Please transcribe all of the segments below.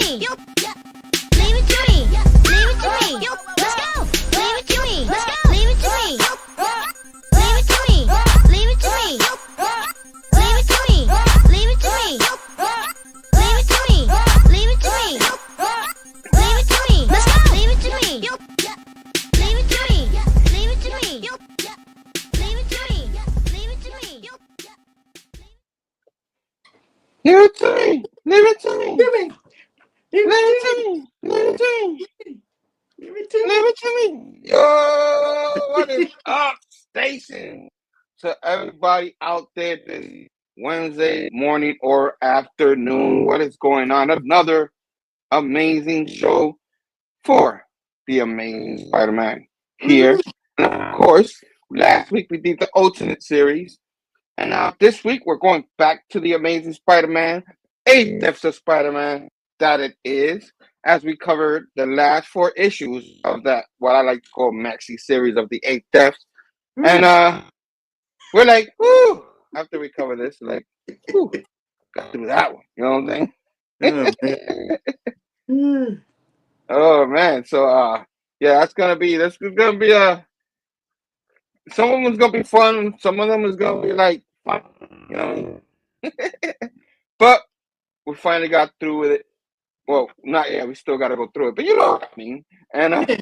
me. Leave it to me. Leave it to me. Let's go. Leave it to me. Let's go. Leave it to me. Leave it to me. Leave it to me. Leave it to me. Leave it to me. Leave it to me. Leave it to me. Leave it to me. Let's go. Leave it to me. Leave it to me. Leave it to me. Leave it to me. Leave it to me. Give it to me. Leave it to me. Give me. Leave it to me. Leave it to me. Leave it to me. Leave it to me. Yo, what is up, station? To everybody out there this Wednesday morning or afternoon, what is going on? Another amazing show for the Amazing Spider-Man here. And of course, last week we did the Ultimate series. And this week we're going back to the Amazing Spider-Man, 8 Deaths of Spider-Man, that it is, as we covered the last 4 issues of that, what I like to call maxi series of the 8 Deaths. And we're like, whoo, after we cover this, like, whoo, got through that one. You know what I'm saying? Oh, man. So, yeah, this is gonna be some of them is gonna be fun. Some of them is gonna be like fun, you know. But we finally got through with it. Well, not yet. We still got to go through it, but you know what I mean. And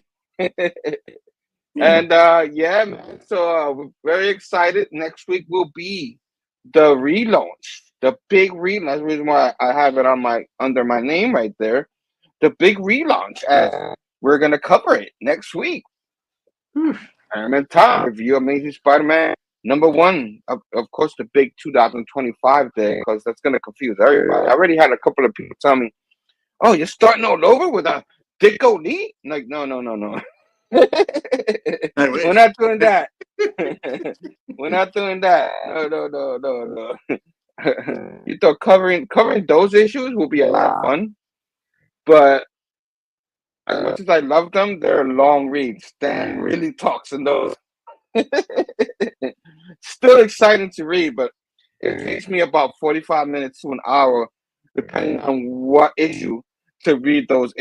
yeah, man. So we're very excited. Next week will be the relaunch, the big relaunch. That's the reason why I have it on under my name right there. The big relaunch. We're gonna cover it next week. Primetime Tom review Amazing Spider-Man #1. Of course, the big 2025 day, because that's gonna confuse everybody. I already had a couple of people tell me, "Oh, you're starting all over with a Dicko Lee?" I'm like, no. We're not doing that. We're not doing that. No. You thought covering those issues will be a lot of fun, but as much as I love them, they're long reads. Stan really talks in those. Still exciting to read, but it takes me about 45 minutes to an hour, depending on what issue, to read those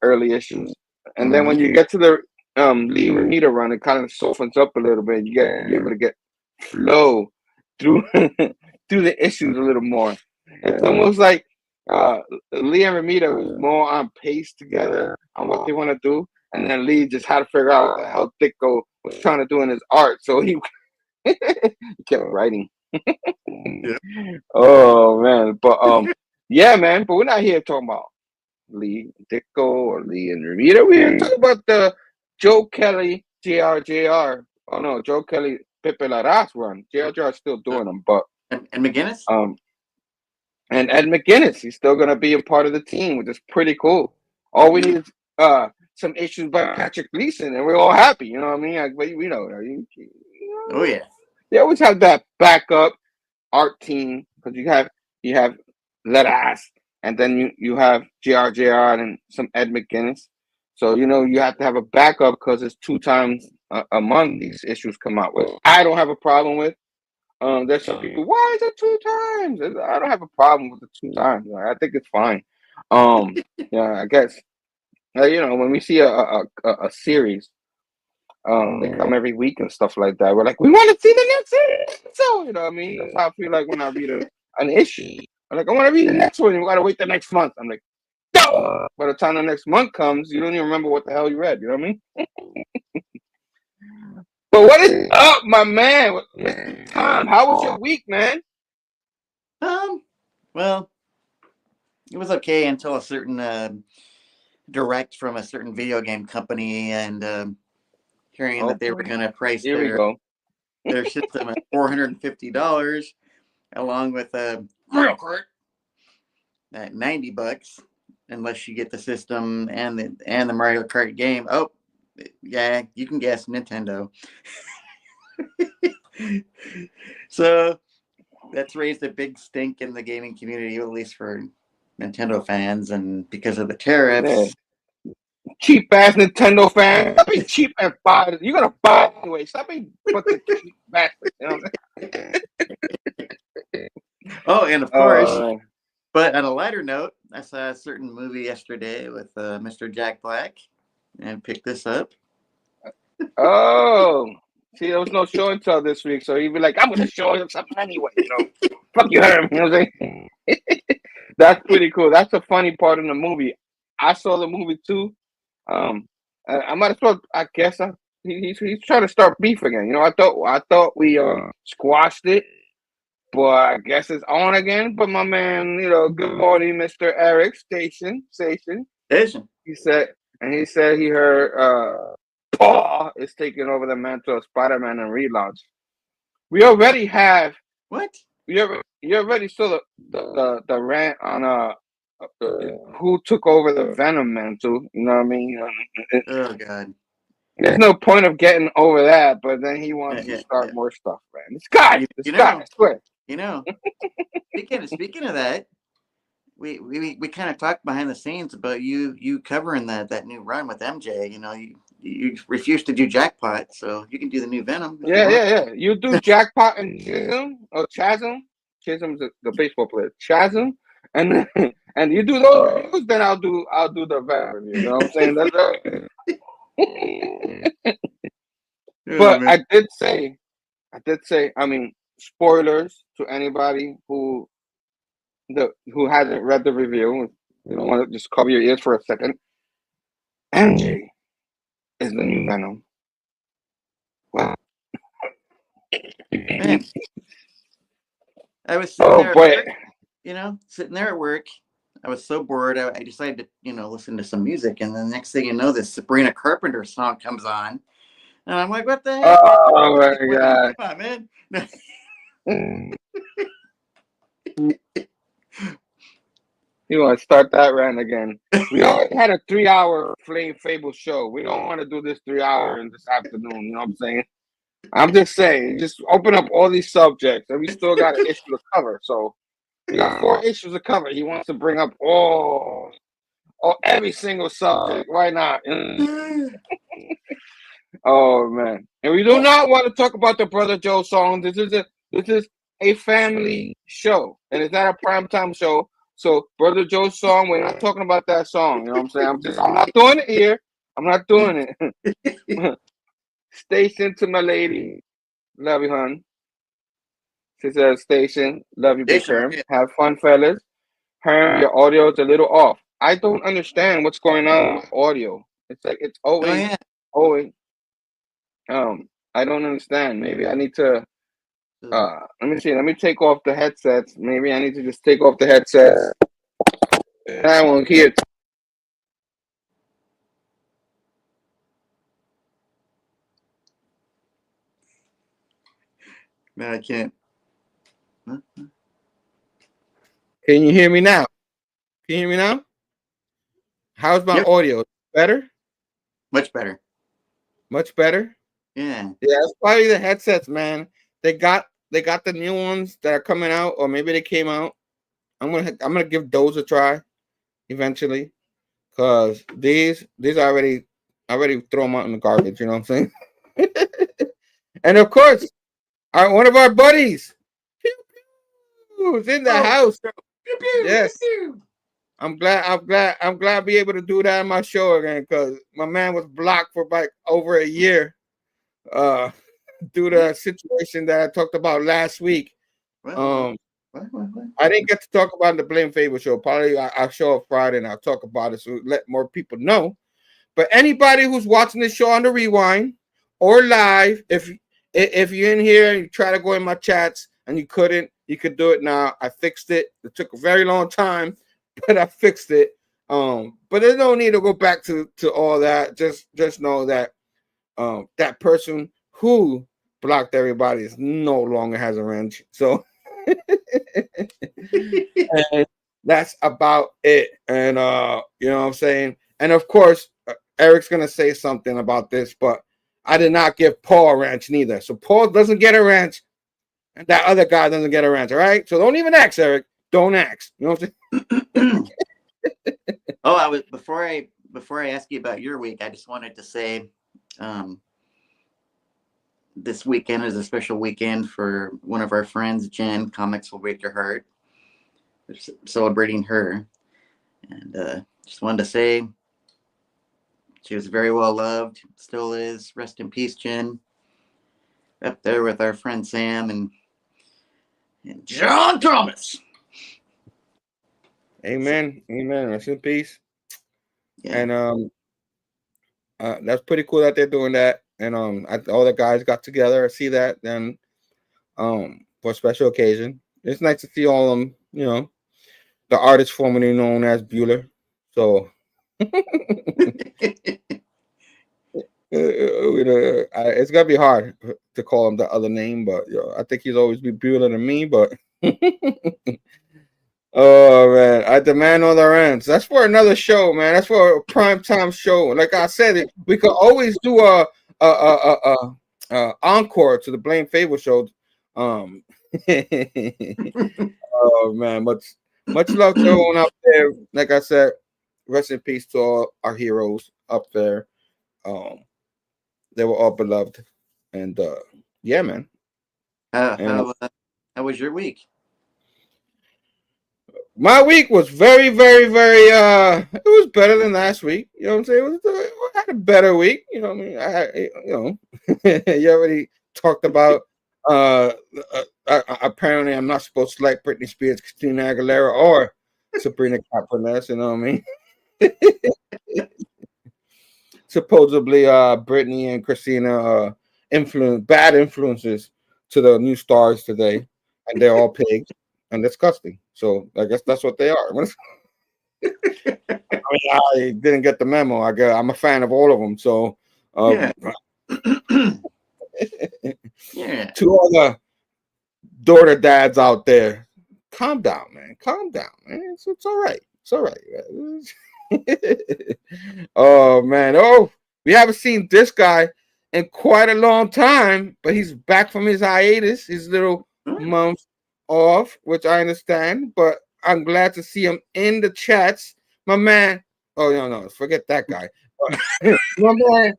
early issues. And then when you get to the Lee Ramita run, it kind of softens up a little bit. You're able to get flow through through the issues a little more. It's almost like Lee and Ramita was more on pace together on what they want to do, and then Lee just had to figure out what the hell Dicko was trying to do in his art, so he kept writing. Oh man, but yeah, man. But we're not here talking about Lee Dicko or Lee and Ramita. We're here talking about the Joe Kelly JR. Oh no, Joe Kelly Pepe Larraz run. JR is still doing them, but and McGinnis. And Ed McGuinness, he's still gonna be a part of the team, which is pretty cool. All we need is some issues by Patrick Gleason, and we're all happy. You know what I mean? Like, we know. Oh yeah. They always have that backup art team, because you have Larraz, and then you have JR and some Ed McGuinness. So you have to have a backup, because it's 2 times a month these issues come out with. I don't have a problem with. There's some people, why is it 2 times? I don't have a problem with the 2 times. I think it's fine. Yeah, I guess. When we see a series, they come every week and stuff like that. We're like, we want to see the next series. So, you know what I mean? That's how I feel like when I read an issue. I'm like, I want to read the next one. We got to wait the next month. I'm like, no! By the time the next month comes, you don't even remember what the hell you read. You know what I mean? But what is up, my man? Tom, how was your week, man? Well, it was okay until a certain direct from a certain video game company, and hearing that they were going to price their system at $450, along with a Mario Kart at $90, unless you get the system and the Mario Kart game. Oh, yeah, you can guess, Nintendo. So that's raised a big stink in the gaming community, at least for Nintendo fans, and because of the tariffs. Man. Cheap ass Nintendo fans. Stop being cheap and buy it. You're gonna buy it anyway. Stop being fucking cheap bastard. You know what I'm saying? Oh, and of course, but on a lighter note, saw a certain movie yesterday with Mr. Jack Black and picked this up. Oh, see, there was no show and tell this week, so he'd be like, "I'm gonna show him something anyway." Fuck you, Herm. You know what I'm saying? That's pretty cool. That's a funny part in the movie. I saw the movie too. I might as well. I guess he's trying to start beef again. I thought we squashed it, but I guess it's on again. But my man, good morning, Mr. Eric Station. He said he heard Paul is taking over the mantle of Spider-Man and relaunch. We already have What? you already saw the rant on who took over the Venom mantle. You know what I mean? Oh God. There's no point of getting over that, but then he wants to start more stuff, man. This guy, I swear. Speaking of that, we kind of talked behind the scenes about you covering that new run with MJ. You refused to do Jackpot, so you can do the new Venom. Yeah. You do Jackpot and Chasm. Chisholm's the baseball player. Chasm, and and you do those reviews, then I'll do the Venom. You know what I'm saying? That's But I did say, I mean, spoilers to anybody who hasn't read the review. You don't want to just cover your ears for a second. MJ is the new Venom. Wow. Man, I was sitting there at work. I was so bored. I decided to, listen to some music, and the next thing you know, this Sabrina Carpenter song comes on, and I'm like, "What the heck?" Oh my God! Come on, man. You want to start that rant again? We already had a 3-hour Flame Phable show. We don't want to do this 3 hour in this afternoon. You know what I'm saying? I'm just saying, just open up all these subjects, and we still got an issue to cover. So we got 4 issues to cover. He wants to bring up every single subject. Why not? Oh man! And we do not want to talk about the Brother Joe song. This is a family show, and it's not a primetime show. So Brother Joe's song, we're not talking about that song. You know what I'm saying? I'm not doing it here. I'm not doing it. Station to my lady. Love you, hon. She says, Station. Love you, Big Herm. Have fun, fellas. Herm, your audio is a little off. I don't understand what's going on with audio. It's like it's always. I don't understand. Maybe I need to. Let me see. Let me take off the headsets. Maybe I need to just take off the headsets. I won't hear. No, I can't. Can you hear me now? Can you hear me now? How's my audio? Better? Much better. Much better? Yeah. Yeah, it's probably the headsets, man. They got the new ones that are coming out, or maybe they came out. I'm gonna give those a try eventually, cause these already throw them out in the garbage. You know what I'm saying? And of course, one of our buddies, who's in the house. Yes. I'm glad to be able to do that on my show again, because my man was blocked for like over a year due to a situation that I talked about last week. I didn't get to talk about the Blame Favor show. Probably I'll show up Friday and I'll talk about it, so let more people know. But anybody who's watching this show on the rewind or live, if you're in here and you try to go in my chats and you couldn't, you could do it now. I fixed it. It took a very long time, but I fixed it. But there's no need to go back to all that. Just know that that person who blocked everybody is no longer has a wrench. So and that's about it. And you know what I'm saying? And of course, Eric's gonna say something about this, but I did not give Paul a wrench neither. So Paul doesn't get a wrench, and that other guy doesn't get a wrench. All right. So don't even ask, Eric. Don't ask. You know what I'm saying? Before I ask you about your week, I just wanted to say this weekend is a special weekend for one of our friends, Jen. Comics Will Break Your Heart. We're celebrating her. And just wanted to say she was very well loved, still is. Rest in peace, Jen. Up there with our friend Sam and John Thomas. Amen. Amen. Rest in peace. Yeah. And that's pretty cool that they're doing that. And all the guys got together. I see that. Then for a special occasion, it's nice to see all of them. You know, the artist formerly known as Bueller. So it's gonna be hard to call him the other name, but I think he's always be Bueller than me. But oh man, I demand on their ends. That's for another show, man. That's for a primetime show. Like I said, we could always do a encore to the Blame Phable show. Oh man, much love to everyone out there. Like I said, rest in peace to all our heroes up there. They were all beloved, and yeah, man. How was your week? My week was very, very, very. It was better than last week. You know what I'm saying? I had a better week. You know what I mean? You already talked about. Apparently, I'm not supposed to like Britney Spears, Christina Aguilera, or Sabrina Carpenter. You know what I mean? Supposedly, Britney and Christina bad influences to the new stars today, and they're all pigs and disgusting. So I guess that's what they are. I mean, I didn't get the memo. I'm a fan of all of them. So Yeah. Yeah. To all the daughter dads out there, calm down, man. Calm down, man. It's all right. It's all right. Oh man. Oh, we haven't seen this guy in quite a long time, but he's back from his hiatus, his little month off, which I understand, but I'm glad to see him in the chats. My man, oh no, forget that guy. My man,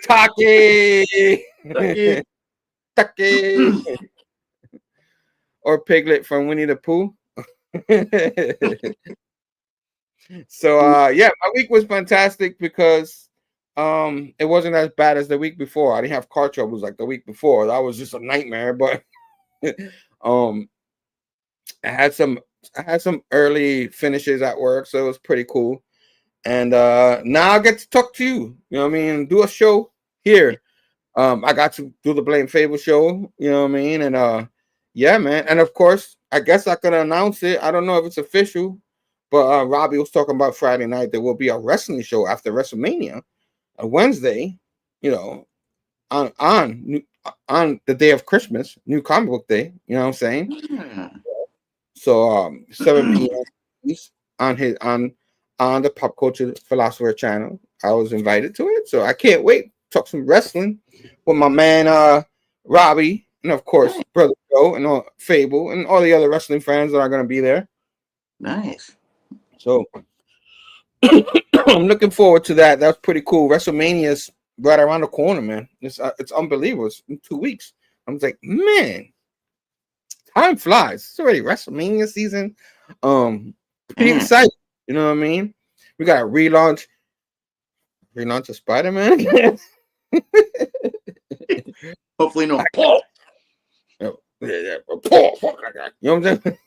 Taqi. Taqi. Or Piglet from Winnie the Pooh. So yeah, my week was fantastic because it wasn't as bad as the week before. I didn't have car troubles like the week before. That was just a nightmare, but I had some early finishes at work, so it was pretty cool. And now I get to talk to you. You know what I mean? Do a show here. I got to do the Blame Phable show. You know what I mean? And yeah, man. And of course, I guess I could announce it. I don't know if it's official, but Robbie was talking about Friday night. There will be a wrestling show after WrestleMania, a Wednesday. You know, on the day of Christmas, New Comic Book Day. You know what I'm saying? Yeah. So 7 p.m. on the Pop Culture Philosopher channel. I was invited to it, so I can't wait. Talk some wrestling with my man Robbie, and of course Brother Joe and all Phable and all the other wrestling fans that are going to be there. Nice. So I'm looking forward to that. That's pretty cool. WrestleMania's right around the corner, man. It's unbelievable. It's in 2 weeks. I'm like, man, time flies. It's already WrestleMania season. Pretty excited. You know what I mean? We got a relaunch of Spider-Man again. Hopefully no Paul. Paul. You know what I'm saying?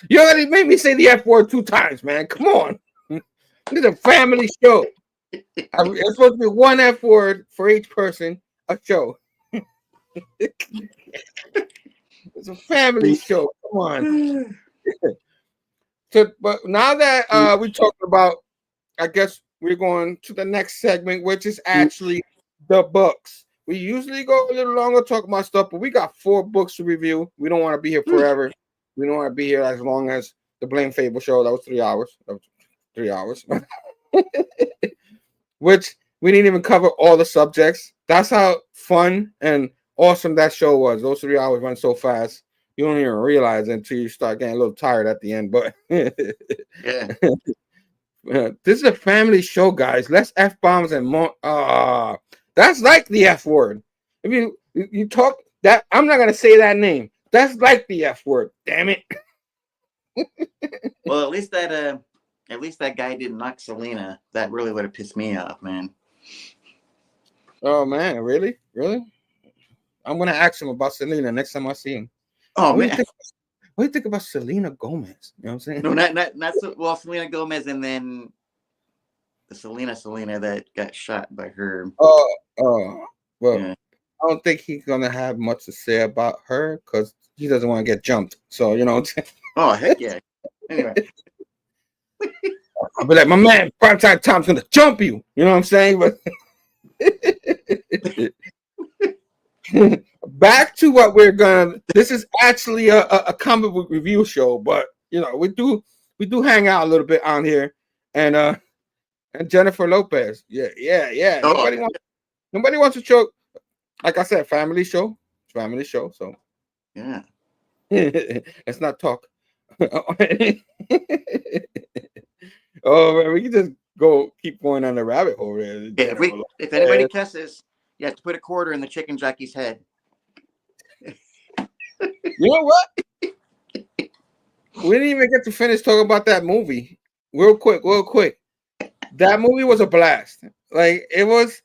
You already made me say the F word 2 times, man. Come on. It's a family show. It's supposed to be one F word for each person a show. It's a family show. Come on. So, but now that we're talking about, I guess we're going to the next segment, which is actually the books. We usually go a little longer talking about stuff, but we got 4 books to review. We don't want to be here forever. We don't want to be here as long as the Blame Phable show. That was 3 hours. That was 3 hours. Which we didn't even cover all the subjects. That's how fun and awesome that show was. Those 3 hours went so fast. You don't even realize it until you start getting a little tired at the end. But Yeah. This is a family show, guys. Less F-bombs and more. That's like the F word. If you talk that, I'm not gonna say that name. That's like the F word. Damn it. Well, at least that guy didn't knock Selena. That really would have pissed me off, man. Oh man, really? I'm gonna ask him about Selena next time I see him. Oh man, what do you think about Selena Gomez? You know what I'm saying? no, not so. Well, Selena Gomez, and then the Selena that got shot by her. Well, Yeah. I don't think he's gonna have much to say about her because he doesn't want to get jumped. So you know what I'm saying? Oh heck yeah. Anyway. I'll be like, my man, Primetime Tom's gonna jump you. You know what I'm saying? But back to what we're gonna. This is actually a comic book review show, but you know we do hang out a little bit on here, and Jennifer Lopez, yeah. Oh. Nobody wants to show. Like I said, family show. So yeah, let's not talk. Oh man, we can just keep going on the rabbit hole there. Yeah, if anybody cusses, you have to put a quarter in the chicken jockey's head. You know what? We didn't even get to finish talking about that movie. Real quick. That movie was a blast. Like, it was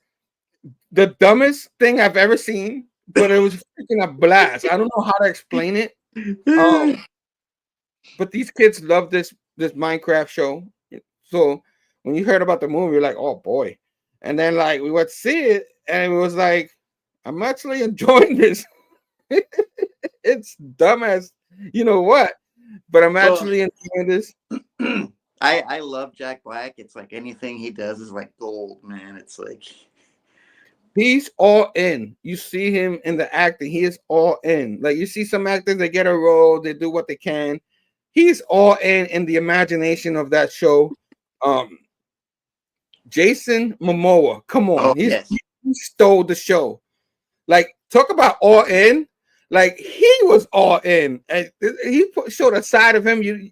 the dumbest thing I've ever seen, but it was freaking a blast. I don't know how to explain it. But these kids love this Minecraft show. So when you heard about the movie, you're like, oh boy. And then like we went to see it, and it was like, I'm actually enjoying this. It's dumb as you know what, but I'm actually enjoying this. I love Jack Black. It's like anything he does is like gold, man. It's like he's all in. You see him in the acting, he is all in. Like you see some actors, they get a role, they do what they can. He's all in the imagination of that show. Jason Momoa, come on, he stole the show. Like, talk about all in. Like, he was all in, and he showed a side of him. You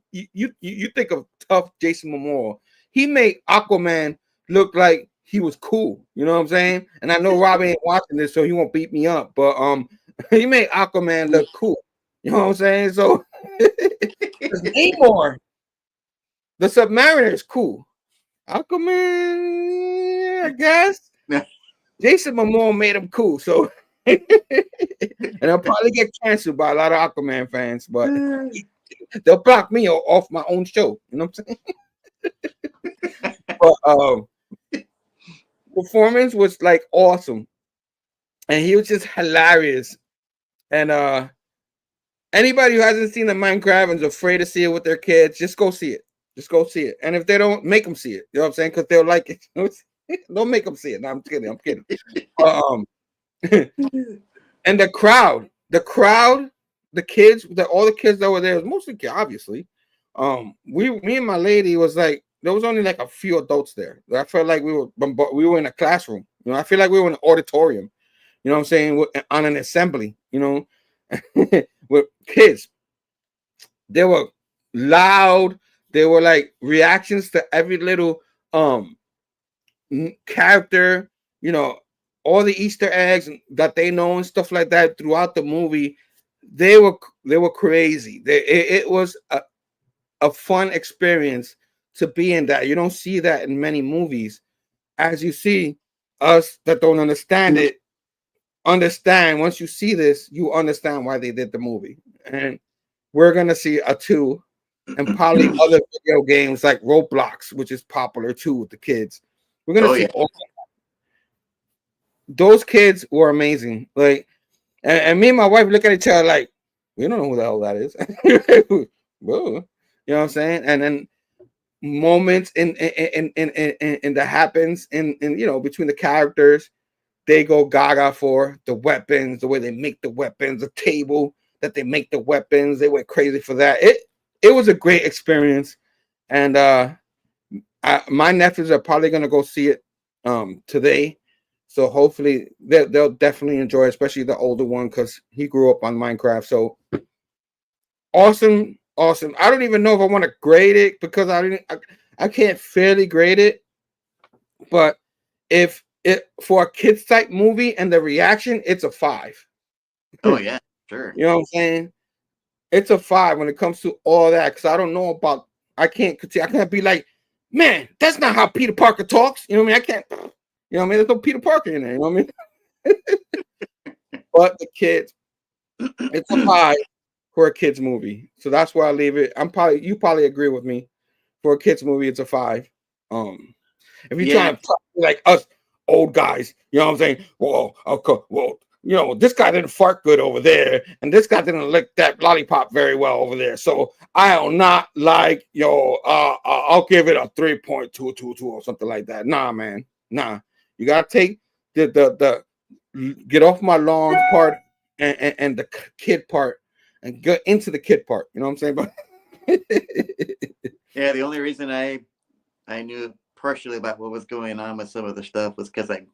think of tough Jason Momoa. He made Aquaman look like he was cool. You know what I'm saying? And I know Robbie ain't watching this, so he won't beat me up. But he made Aquaman look cool. You know what I'm saying? So Namor, the Submariner, is cool. Aquaman, I guess. Jason Momoa made him cool, so and I'll probably get canceled by a lot of Aquaman fans, but they'll block me off my own show. You know what I'm saying? But performance was like awesome, and he was just hilarious. And anybody who hasn't seen the Minecraft and is afraid to see it with their kids, just go see it. And if they don't, make them see it. You know what I'm saying? Because they'll like it. Don't make them see it. No, I'm kidding. And the crowd, the kids, all the kids that were there, was mostly kids, obviously. Me and my lady was like, there was only like a few adults there. I felt like we were in a classroom. You know, I feel like we were in an auditorium. You know what I'm saying? On an assembly. You know, with kids. They were loud. They were like reactions to every little character. You know, all the Easter eggs that they know and stuff like that throughout the movie. They were crazy. It was a fun experience to be in that. You don't see that in many movies. As you see, us that don't understand it, understand. Once you see this, you understand why they did the movie. And we're gonna see a 2, and probably other video games like Roblox, which is popular too with the kids. We're gonna see all those kids were amazing. Like, and me and my wife look at each other like, we don't know who the hell that is. Whoa. You know what I'm saying? And then moments in that happens in you know, between the characters, they go gaga for the weapons, the way they make the weapons, the table that they make the weapons. They went crazy for that. It was a great experience, and my nephews are probably gonna go see it today. So hopefully they'll definitely enjoy it, especially the older one, because he grew up on Minecraft. So awesome. I don't even know if I want to grade it because I can't fairly grade it. But if it for a kids type movie and the reaction, it's a 5. Oh yeah, sure. You know what I'm saying? it's a 5 when it comes to all that, because I don't know about. I can't be like, man, that's not how Peter Parker talks. You know what I mean? I can't. You know what I mean? There's no Peter Parker in there. You know what I mean? But the kids, it's a 5 for a kids movie. So that's where I leave it. You probably agree with me. For a kids movie, it's a 5. If you're trying to talk like us old guys, you know what I'm saying? Well, okay, well, you know, this guy didn't fart good over there, and this guy didn't lick that lollipop very well over there. So I'll not like, I'll give it a 3.222 or something like that. Nah, man, nah. You gotta take the get off my lawn part and the kid part and get into the kid part. You know what I'm saying? But yeah, the only reason I knew partially about what was going on with some of the stuff was because I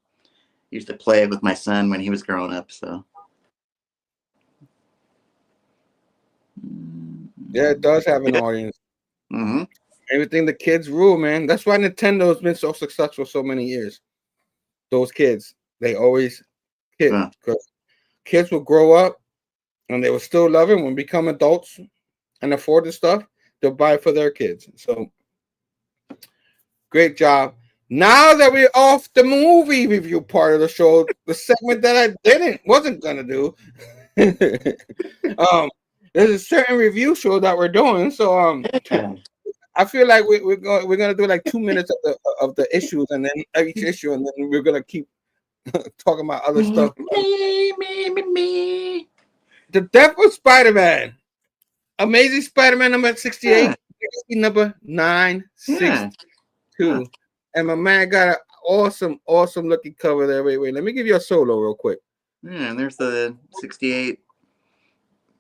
used to play it with my son when he was growing up. So yeah, it does have an audience. Mm-hmm. Everything the kids rule, man. That's why Nintendo's been so successful so many years. Those kids, they always hit, because kids will grow up and they will still love it when become adults and afford the stuff. They'll buy it for their kids. So great job. Now that we're off the movie review part of the show, the segment that I wasn't gonna do. There's a certain review show that we're doing. So I feel like we're gonna do like 2 minutes of the issues, and then each issue, and then we're gonna keep talking about other stuff. Me. The Death of Spider-Man. Amazing Spider-Man number 68, number 962. And my man got an awesome looking cover there. Wait. Let me give you a solo real quick. Yeah, and there's the 68.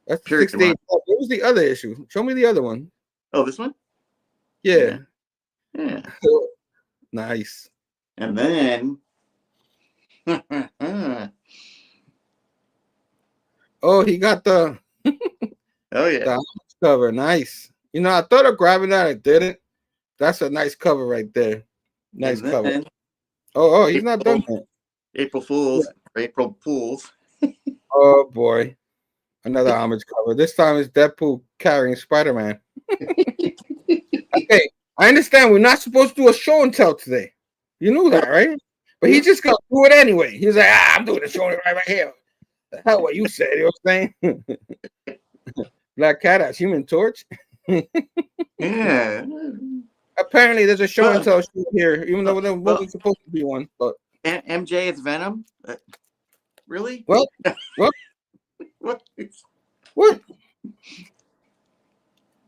That's the 68. What was the other issue? Show me the other one. Oh, this one? Yeah. Nice. And then oh, he got the the cover. Nice. You know, I thought of grabbing that. I didn't. That's a nice cover right there. Nice cover. Oh, he's not done yet. April Fools. Yeah. April Fools. Oh boy. Another homage cover. This time it's Deadpool carrying Spider-Man. Okay, I understand we're not supposed to do a show and tell today. You knew that, right? But he's just gonna do it anyway. He's like, I'm doing the show right here. The hell what you said, you know what I'm saying? Black Cat as Human Torch. Yeah. Apparently there's a show and tell show here, even though there wasn't supposed to be one. But MJ is Venom? Really? What? What?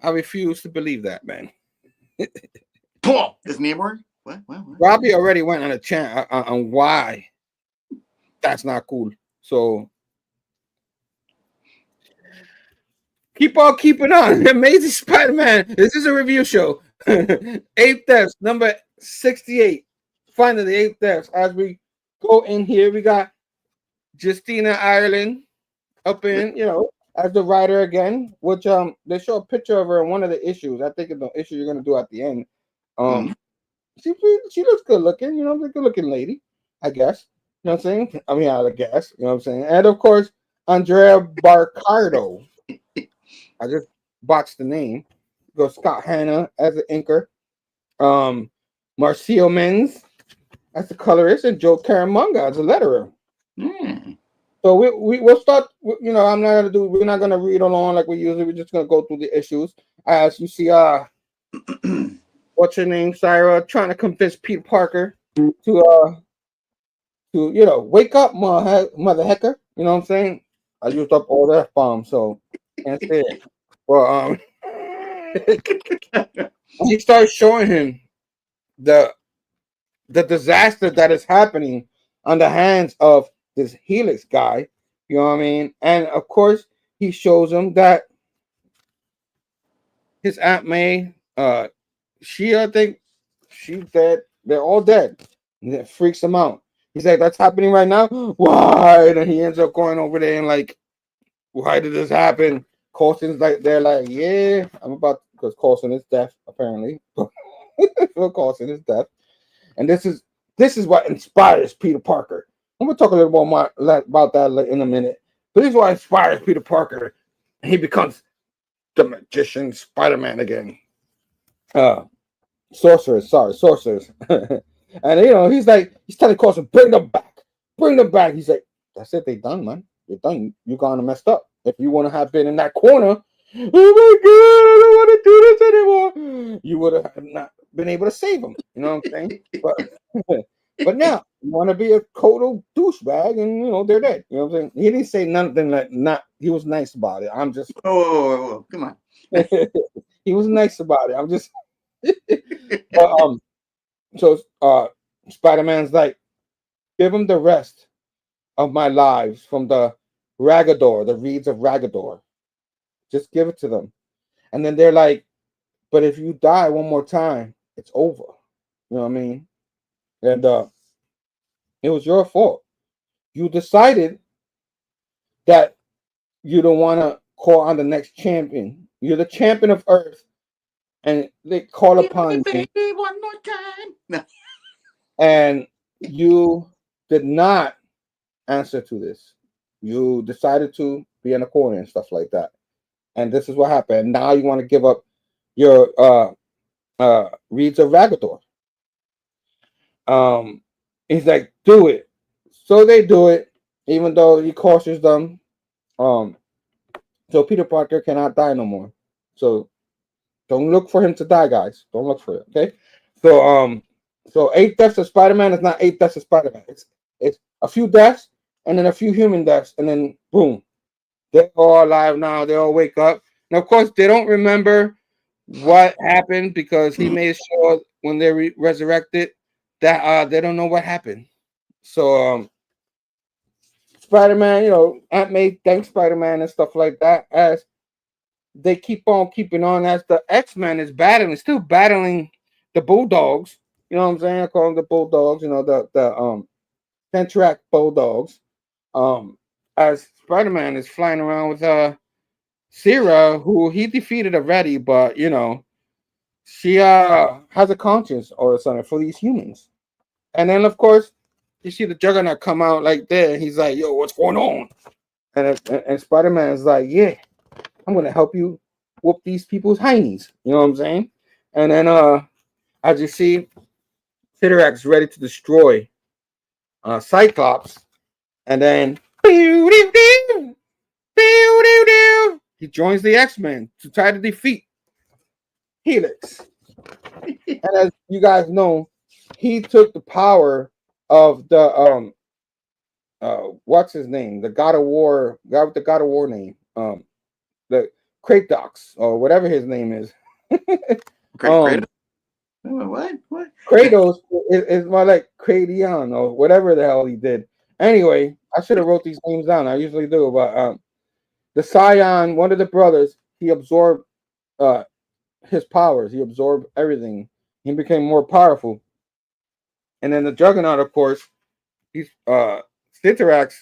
I refuse to believe that, man. Is Namor? What? Robbie already went on a chant on why that's not cool. So keep on keeping on. Amazing Spider-Man. This is a review show. 8 Deaths, number 68. Finally, the 8 Deaths. As we go in here, we got Justina Ireland up in, as the writer again, which they show a picture of her in one of the issues. I think it's the issue you're gonna do at the end. She looks good looking, a good looking lady, I guess. You know what I'm saying? I mean, I guess, you know what I'm saying? And of course, Andrea Barcardo. I just botched the name. Go Scott Hanna as the inker. Marcio Menz as the colorist, and Joe Caramanga as the letterer. So we'll start. We're not gonna read along like we usually. We're just gonna go through the issues. As you see, what's her name, Syra, trying to convince Peter Parker to wake up, mother hecker. You know what I'm saying? I used up all that bomb, so can't say it. Well, he starts showing him the disaster that is happening on the hands of this Helix guy, you know what I mean? And of course, he shows him that his Aunt May, I think she's dead. They're all dead. And it freaks him out. He's like, that's happening right now? Why? And he ends up going over there and like, why did this happen? Coulson's like, they're like, yeah, because Coulson is deaf, apparently. So Coulson is deaf. And this is what inspires Peter Parker. I'm going to talk a little more about that in a minute. But this is what inspires Peter Parker. He becomes the magician Spider-Man again. Sorcerers. And he's telling Carson, bring them back. He's like, that's it, they done, man. You're done. You gonna messed up. If you want to have been in that corner, oh my god, I don't want to do this anymore. You would have not been able to save him. You know what I'm saying? But now you want to be a total douchebag, and they're dead. You know what I'm saying? He didn't say nothing like not. He was nice about it. I'm just. Oh, come on. He was nice about it. I'm just. But so Spider-Man's like, give him the rest of my lives from the Ragador, the reeds of Ragador. Just give it to them. And then they're like, but if you die one more time, it's over. You know what I mean? And it was your fault. You decided that you don't want to call on the next champion. You're the champion of Earth. And they call upon you. One more time. And you did not answer to this. You decided to be in a corner and stuff like that. And this is what happened. Now you want to give up your reeds of Ragador. He's like, do it. So they do it, even though he cautions them. So Peter Parker cannot die no more. So don't look for him to die, guys. Don't look for it. Okay. So 8 deaths of Spider-Man is not 8 deaths of Spider-Man. It's a few deaths and then a few human deaths, and then boom, they're all alive now. They all wake up. Now, of course, they don't remember what happened because he made sure when they resurrected that they don't know what happened. So Spider-Man, Aunt May thanks Spider-Man and stuff like that as they keep on keeping on as the X-Men is still battling the Bulldogs. You know what I'm saying? I call them the Bulldogs. The Tentaract Bulldogs. As Spider-Man is flying around with Sarah, who he defeated already, but she has a conscience or something for these humans. And then of course you see the Juggernaut come out like that. He's like, "Yo, what's going on?" And Spider-Man is like, "Yeah, I'm gonna help you whoop these people's heinies." You know what I'm saying? And then as you see, Titarax ready to destroy Cyclops, and then he joins the X-Men to try to defeat Helix. And as you guys know, he took the power of the what's his name? The God of War, guy with the God of War name. The Kratos or whatever his name is. Kratos? What? Kratos is more like Kratos or whatever the hell he did. Anyway, I should have wrote these names down. I usually do, but the Scion, one of the brothers, he absorbed his powers. He absorbed everything. He became more powerful. And then the Juggernaut, of course, he's Citarax,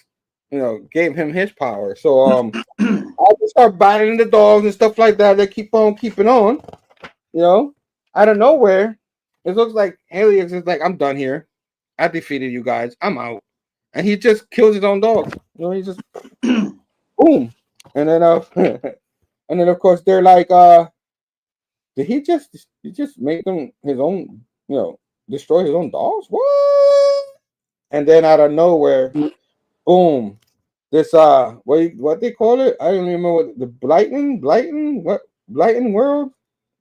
gave him his power. So I just start battling the dogs and stuff like that. They keep on keeping on, out of nowhere. It looks like Helix is like, I'm done here. I defeated you guys. I'm out. And he just kills his own dog. He just boom. And then and then of course they're like, did he just make them his own, destroy his own dogs? What? And then out of nowhere, boom. This what they call it? I don't even remember what the blighting world?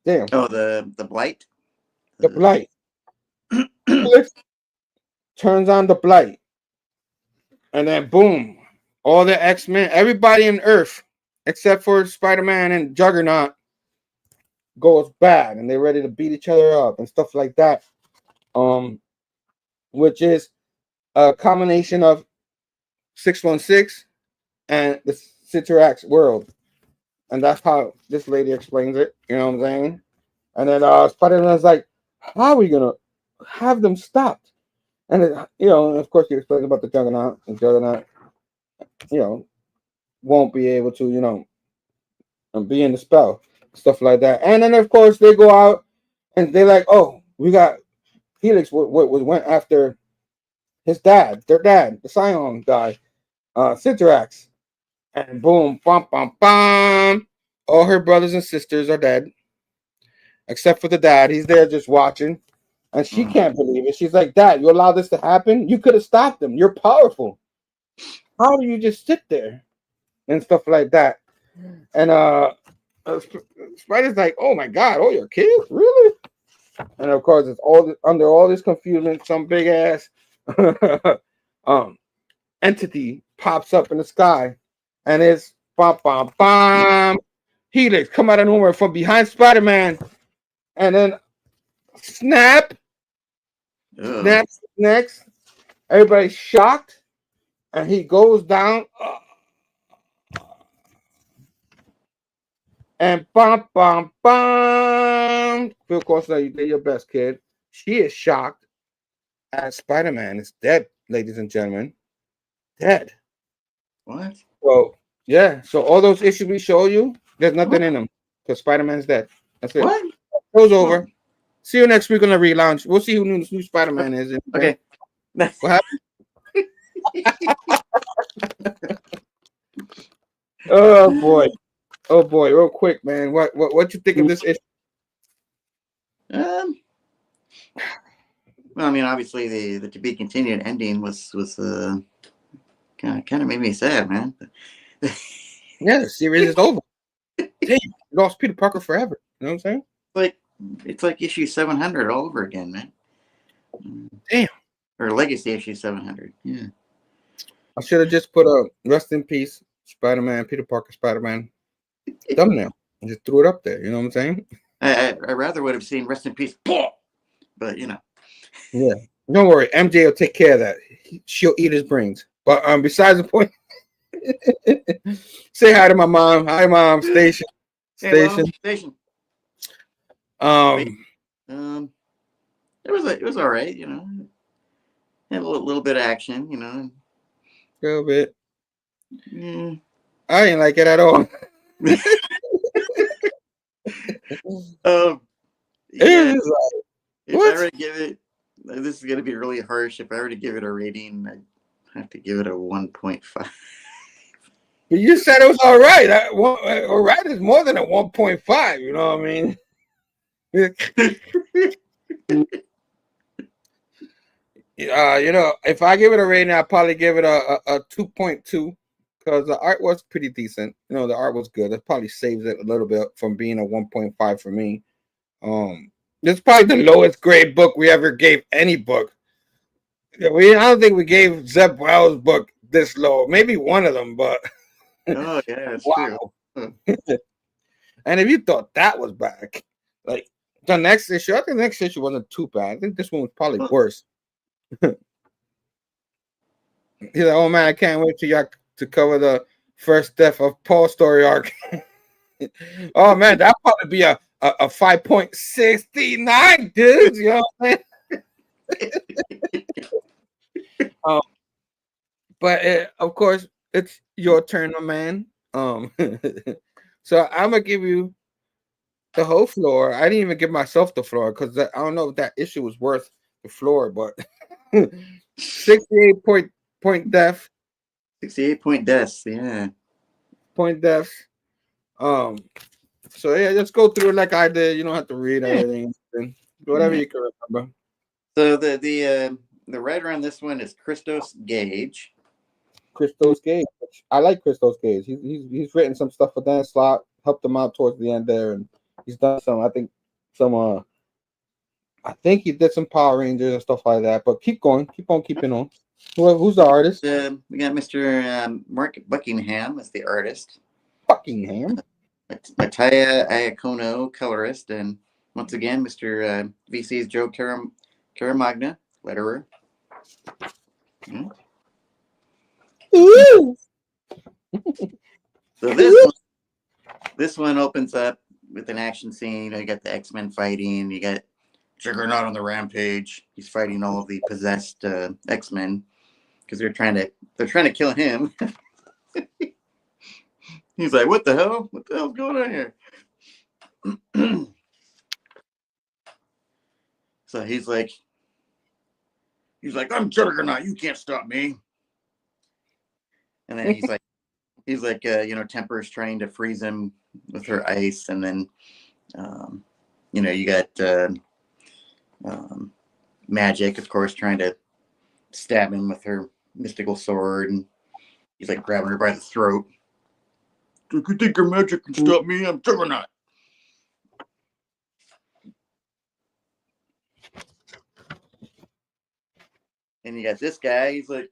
Damn. Oh, the blight? The blight. Turns on the blight. And then boom. All the X-Men, everybody in Earth, except for Spider-Man and Juggernaut, goes bad, and they're ready to beat each other up and stuff like that. Which is a combination of 616 and the Citarax world. And that's how this lady explains it. You know what I'm saying? And then Spider-Man's like, how are we gonna have them stopped? And of course he explains about the Juggernaut. And Juggernaut, won't be able to, be in the spell, stuff like that. And then of course they go out and they're like, oh, we got Helix went after his dad, their dad, the Scion guy, Citarax. And boom, bum, bum, bum. all her brothers and sisters are dead, except for the dad. He's there just watching, and she can't believe it. She's like, "Dad, you allowed this to happen? You could have stopped them. You're powerful. How do you just sit there?" And stuff like that. And Spider's like, "Oh my God, all your kids, really?" And of course, it's all under all this confusion. Some big ass entity pops up in the sky, and it's bam, bam, bam. Helix come out of nowhere from behind Spider-Man, and then snap, snaps next. Everybody's shocked, and he goes down. And bam, bam, bam. Phil Costa, you did your best, kid. She is shocked as Spider-Man is dead, ladies and gentlemen. Dead. What? So, yeah. So, all those issues we show you, there's nothing in them because Spider-Man's dead. That's it. What? Show's over. See you next week on the relaunch. We'll see who new Spider-Man is. Okay. What happened? Oh, boy. Oh boy, real quick, man. What you think of this issue? Well, I mean, obviously the to be continued ending was kind of made me sad, man. Yeah, the series is over. Damn, you lost Peter Parker forever. You know what I'm saying? It's like issue 700 all over again, man. Damn. Or Legacy issue 700. Yeah. I should have just put a rest in peace, Spider-Man, Peter Parker, Spider-Man thumbnail and just threw it up there. You know what I'm saying? I rather would have seen rest in peace, but you know. Yeah. Don't worry, MJ will take care of that. She'll eat his brains. But besides the point, say hi to my mom. Hi, Mom. Station. Hey, Mom. Station. It was all right, you know. Had a little bit of action, you know. A little bit. Mm. I didn't like it at all. Yeah, if I were to give it, this is gonna be really harsh. If I were to give it a rating, I'd have to give it a 1.5. But you said it was all right. All right is more than a 1.5. You know what I mean? You know, if I give it a rating, I'd probably give it a 2.2 because the art was pretty decent. You know, the art was good. It probably saves it a little bit from being a 1.5 for me. This is probably the lowest grade book we ever gave any book. I don't think we gave Zeb Wells' book this low. Maybe one of them, but oh yeah, that's wow. True. And if you thought that was bad, like the next issue, I think the next issue wasn't too bad. I think this one was probably worse. He's like, "Oh man, I can't wait till y'all to cover the first death of Paul's story arc." Oh man, that'll probably be a 5.69, dudes. You know what I'm saying? But of course, it's your turn, my man. So I'm gonna give you the whole floor. I didn't even give myself the floor because I don't know if that issue was worth the floor, but 68 point death. 68 point deaths, yeah. Point deaths. So yeah, just go through it like I did. You don't have to read everything. Whatever you can remember. So the writer on this one is Christos Gage. Christos Gage. I like Christos Gage. He's written some stuff for Dan Slott, helped him out towards the end there, and he's done some. I think he did some Power Rangers and stuff like that. But keep going, keep on keeping on. Who's the artist? We got Mr. Mark Buckingham as the artist. Buckingham. Mattia Iacono, colorist, and once again, Mr. VC's Joe Caramagna, letterer. Yeah. So this one opens up with an action scene. You know, you got the X-Men fighting. You got Juggernaut on the rampage. He's fighting all of the possessed X-Men because they're trying to kill him. He's like, "What the hell? What the hell's going on here?" So he's like, "I'm Juggernaut. You can't stop me." And then he's he's like, Temper's trying to freeze him with her ice, and then, you got Magic, of course, trying to stab him with her mystical sword, and he's like grabbing her by the throat. Do you think your magic can stop me? I'm Juggernaut. And you got this guy, he's like,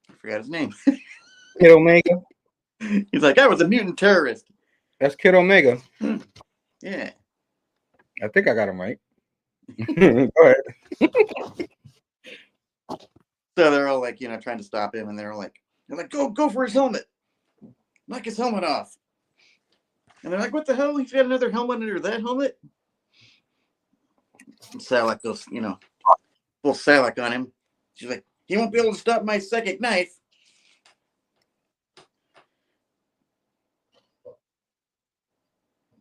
I forgot his name. Kid Omega. He's like, I was a mutant terrorist. That's Kid Omega. Yeah. I think I got him right. Go ahead. So they're all like, trying to stop him, and they're like, go for his helmet. Knock his helmet off. And they're like, what the hell? He's got another helmet under that helmet? And Salak goes, full Salak on him. She's like, he won't be able to stop my psychic knife.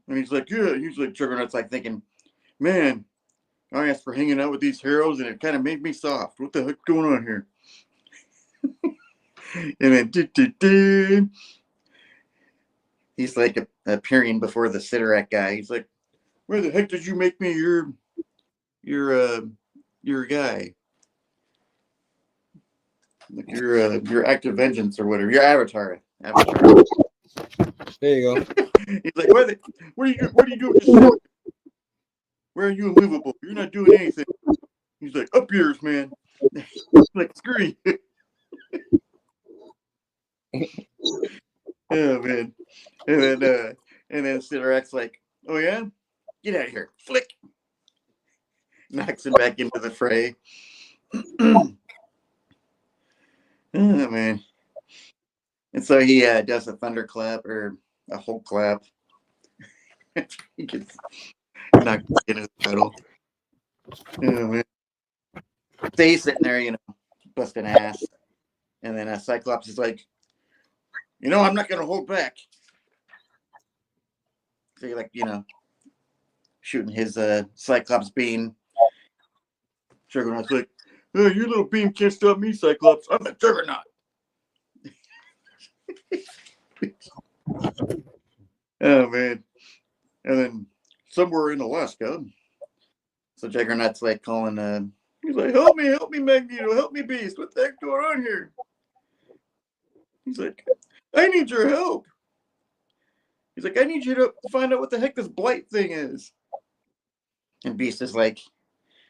And he's like, yeah. He's like, Juggernaut's like thinking, man, I asked for hanging out with these heroes, and it kind of made me soft. What the heck's going on here? And then, he's like appearing before the Sidorak guy. He's like, where the heck did you make me your guy? Like your active vengeance or whatever, your avatar. There you go. He's like, what are you doing with your sword? Where are you immovable? You're not doing anything. He's like, up yours, man. Like, screw you. Oh man. And then Sidorak's like, oh yeah? Get out of here. Flick. Knocks him back into the fray. Oh man. And so he does a thunderclap or a whole clap. He gets knocked into the pedal. Oh man. So he's sitting there, busting ass. And then Cyclops is like, I'm not going to hold back. So he shooting his Cyclops beam. Juggernaut's like, oh, your little beam can't stop me, Cyclops. I'm the Juggernaut. Oh, man. And then somewhere in Alaska, so Juggernaut's like calling, he's like, help me, Magneto, help me, Beast. What the heck's going on here? He's like, I need your help. He's like, I need you to find out what the heck this blight thing is. And Beast is like,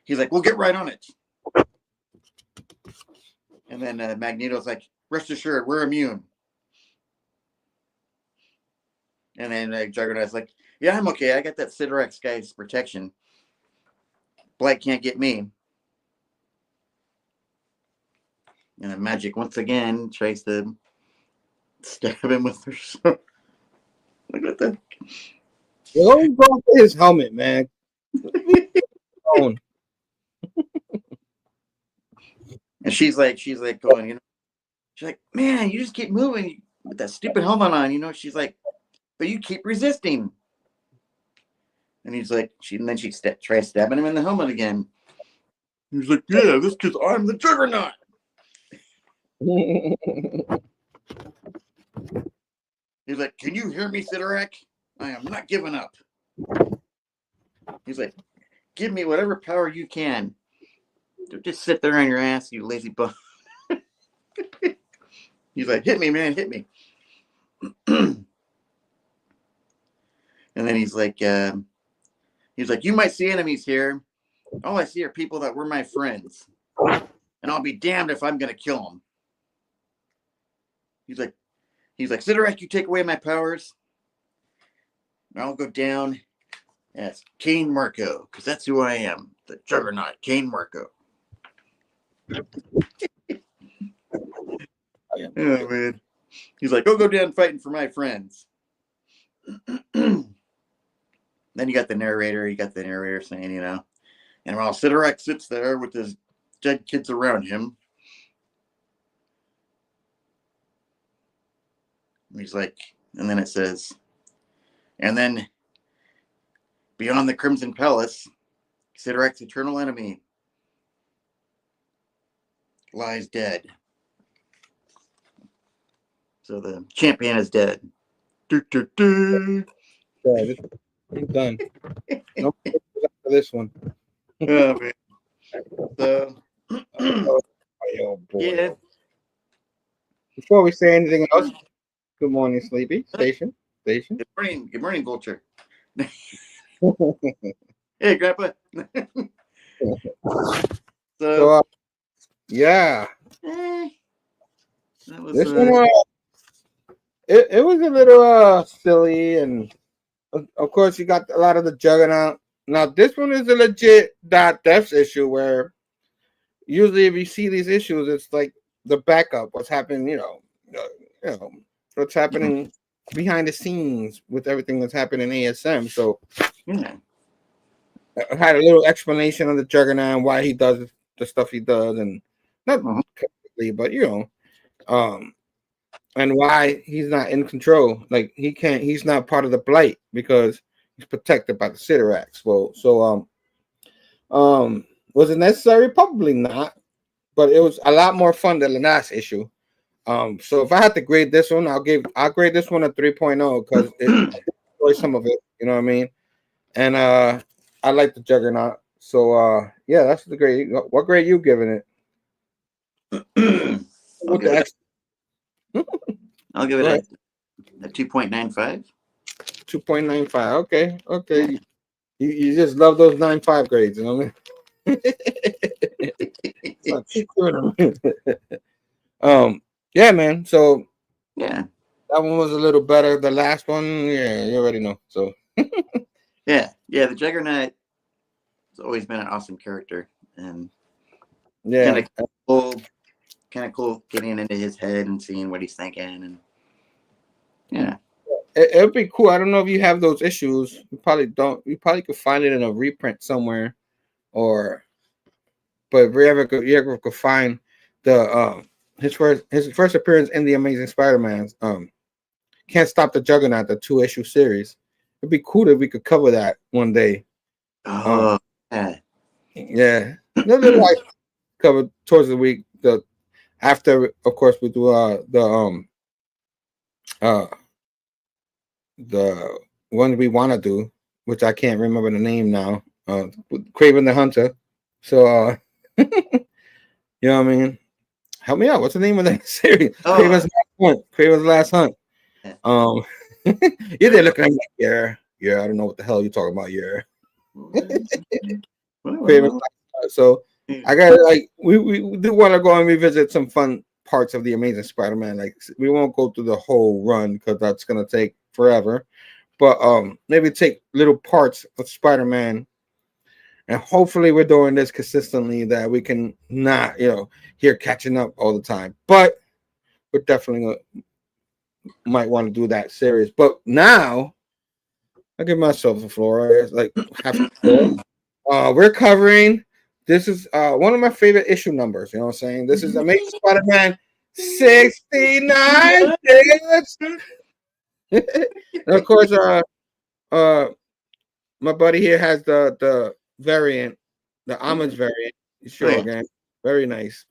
he's like, we'll get right on it. And then Magneto's like, rest assured, we're immune. And then Juggernaut's like, yeah, I'm okay. I got that Sidorak guy's protection. Blight can't get me. And then Magic once again tries to stab him with her sword. Look at that. Don't go for his helmet, man. And she's like going, she's like, man, you just keep moving with that stupid helmet on, She's like, but you keep resisting. And he's like, then she tries stabbing him in the helmet again. He's like, yeah, this because I'm the Juggernaut. He's like, can you hear me, Sidorak? I am not giving up. He's like, give me whatever power you can. Don't just sit there on your ass, you lazy bum. He's like, hit me, man, hit me. And then he's like, you might see enemies here. All I see are people that were my friends. And I'll be damned if I'm going to kill them. He's like, Sidorak, you take away my powers. And I'll go down as Kane Marco, because that's who I am. The Juggernaut, Kane Marco. Oh, man. He's like, go down fighting for my friends. Then you got the narrator saying, and while Sidorak sits there with his dead kids around him, he's like, and then it says, and then beyond the Crimson Palace, Sidorak's eternal enemy lies dead. So the champion is dead. Do, do, do. Yeah, I'm done. No for this one. Oh, man. So, Oh boy. yeah. Before we say anything else, good morning, Sleepy. Station. Good morning, Vulture. Hey, Grandpa. So, yeah. That was This one, it was a little silly, and of course, you got a lot of the Juggernaut. Now, this one is a legit .defs issue where usually if you see these issues, it's like the backup, what's happening, what's happening behind the scenes with everything that's happening in ASM. So yeah. I had a little explanation of the Juggernaut and why he does the stuff he does, and not completely, but and why he's not in control. Like he's not part of the blight because he's protected by the Sideracs. Well, so was it necessary? Probably not, but it was a lot more fun than the last issue. So if I had to grade this one, I'll grade this one a 3.0 because it enjoyed some of it, you know what I mean? And I like the Juggernaut. So yeah, that's the grade. What grade you giving it? I'll give it a 2.95. 2.95. Okay. You just love those 9.5 grades, you know what I mean? Yeah, man. So yeah, that one was a little better. The last one, yeah, you already know. So yeah, the Juggernaut has always been an awesome character, and yeah, kind of cool getting into his head and seeing what he's thinking, and yeah. It would be cool. I don't know if you have those issues. You probably don't. You probably could find it in a reprint somewhere, but if you ever could find the his first appearance in the Amazing Spider-Man, Can't Stop the Juggernaut, the 2-issue series. It'd be cool if we could cover that one day. Oh, yeah. Another like cover towards the week. After, of course, we do the one we want to do, which I can't remember the name now. Craven the Hunter. So you know what I mean? Help me out. What's the name of that series? Craven's Last Hunt. You're there looking at me like, yeah, I don't know what the hell you're talking about, Craven's Last Hunt. So I got we do want to go and revisit some fun parts of the Amazing Spider-Man. Like we won't go through the whole run because that's gonna take forever. But maybe take little parts of Spider-Man, and hopefully we're doing this consistently that we can not, here catching up all the time. But we're definitely might want to do that series. But now I give myself the floor. Like we're covering. This is one of my favorite issue numbers. You know what I'm saying? This is Amazing Spider-Man 69. And of course, my buddy here has the variant, the homage variant. Sure, again, very nice.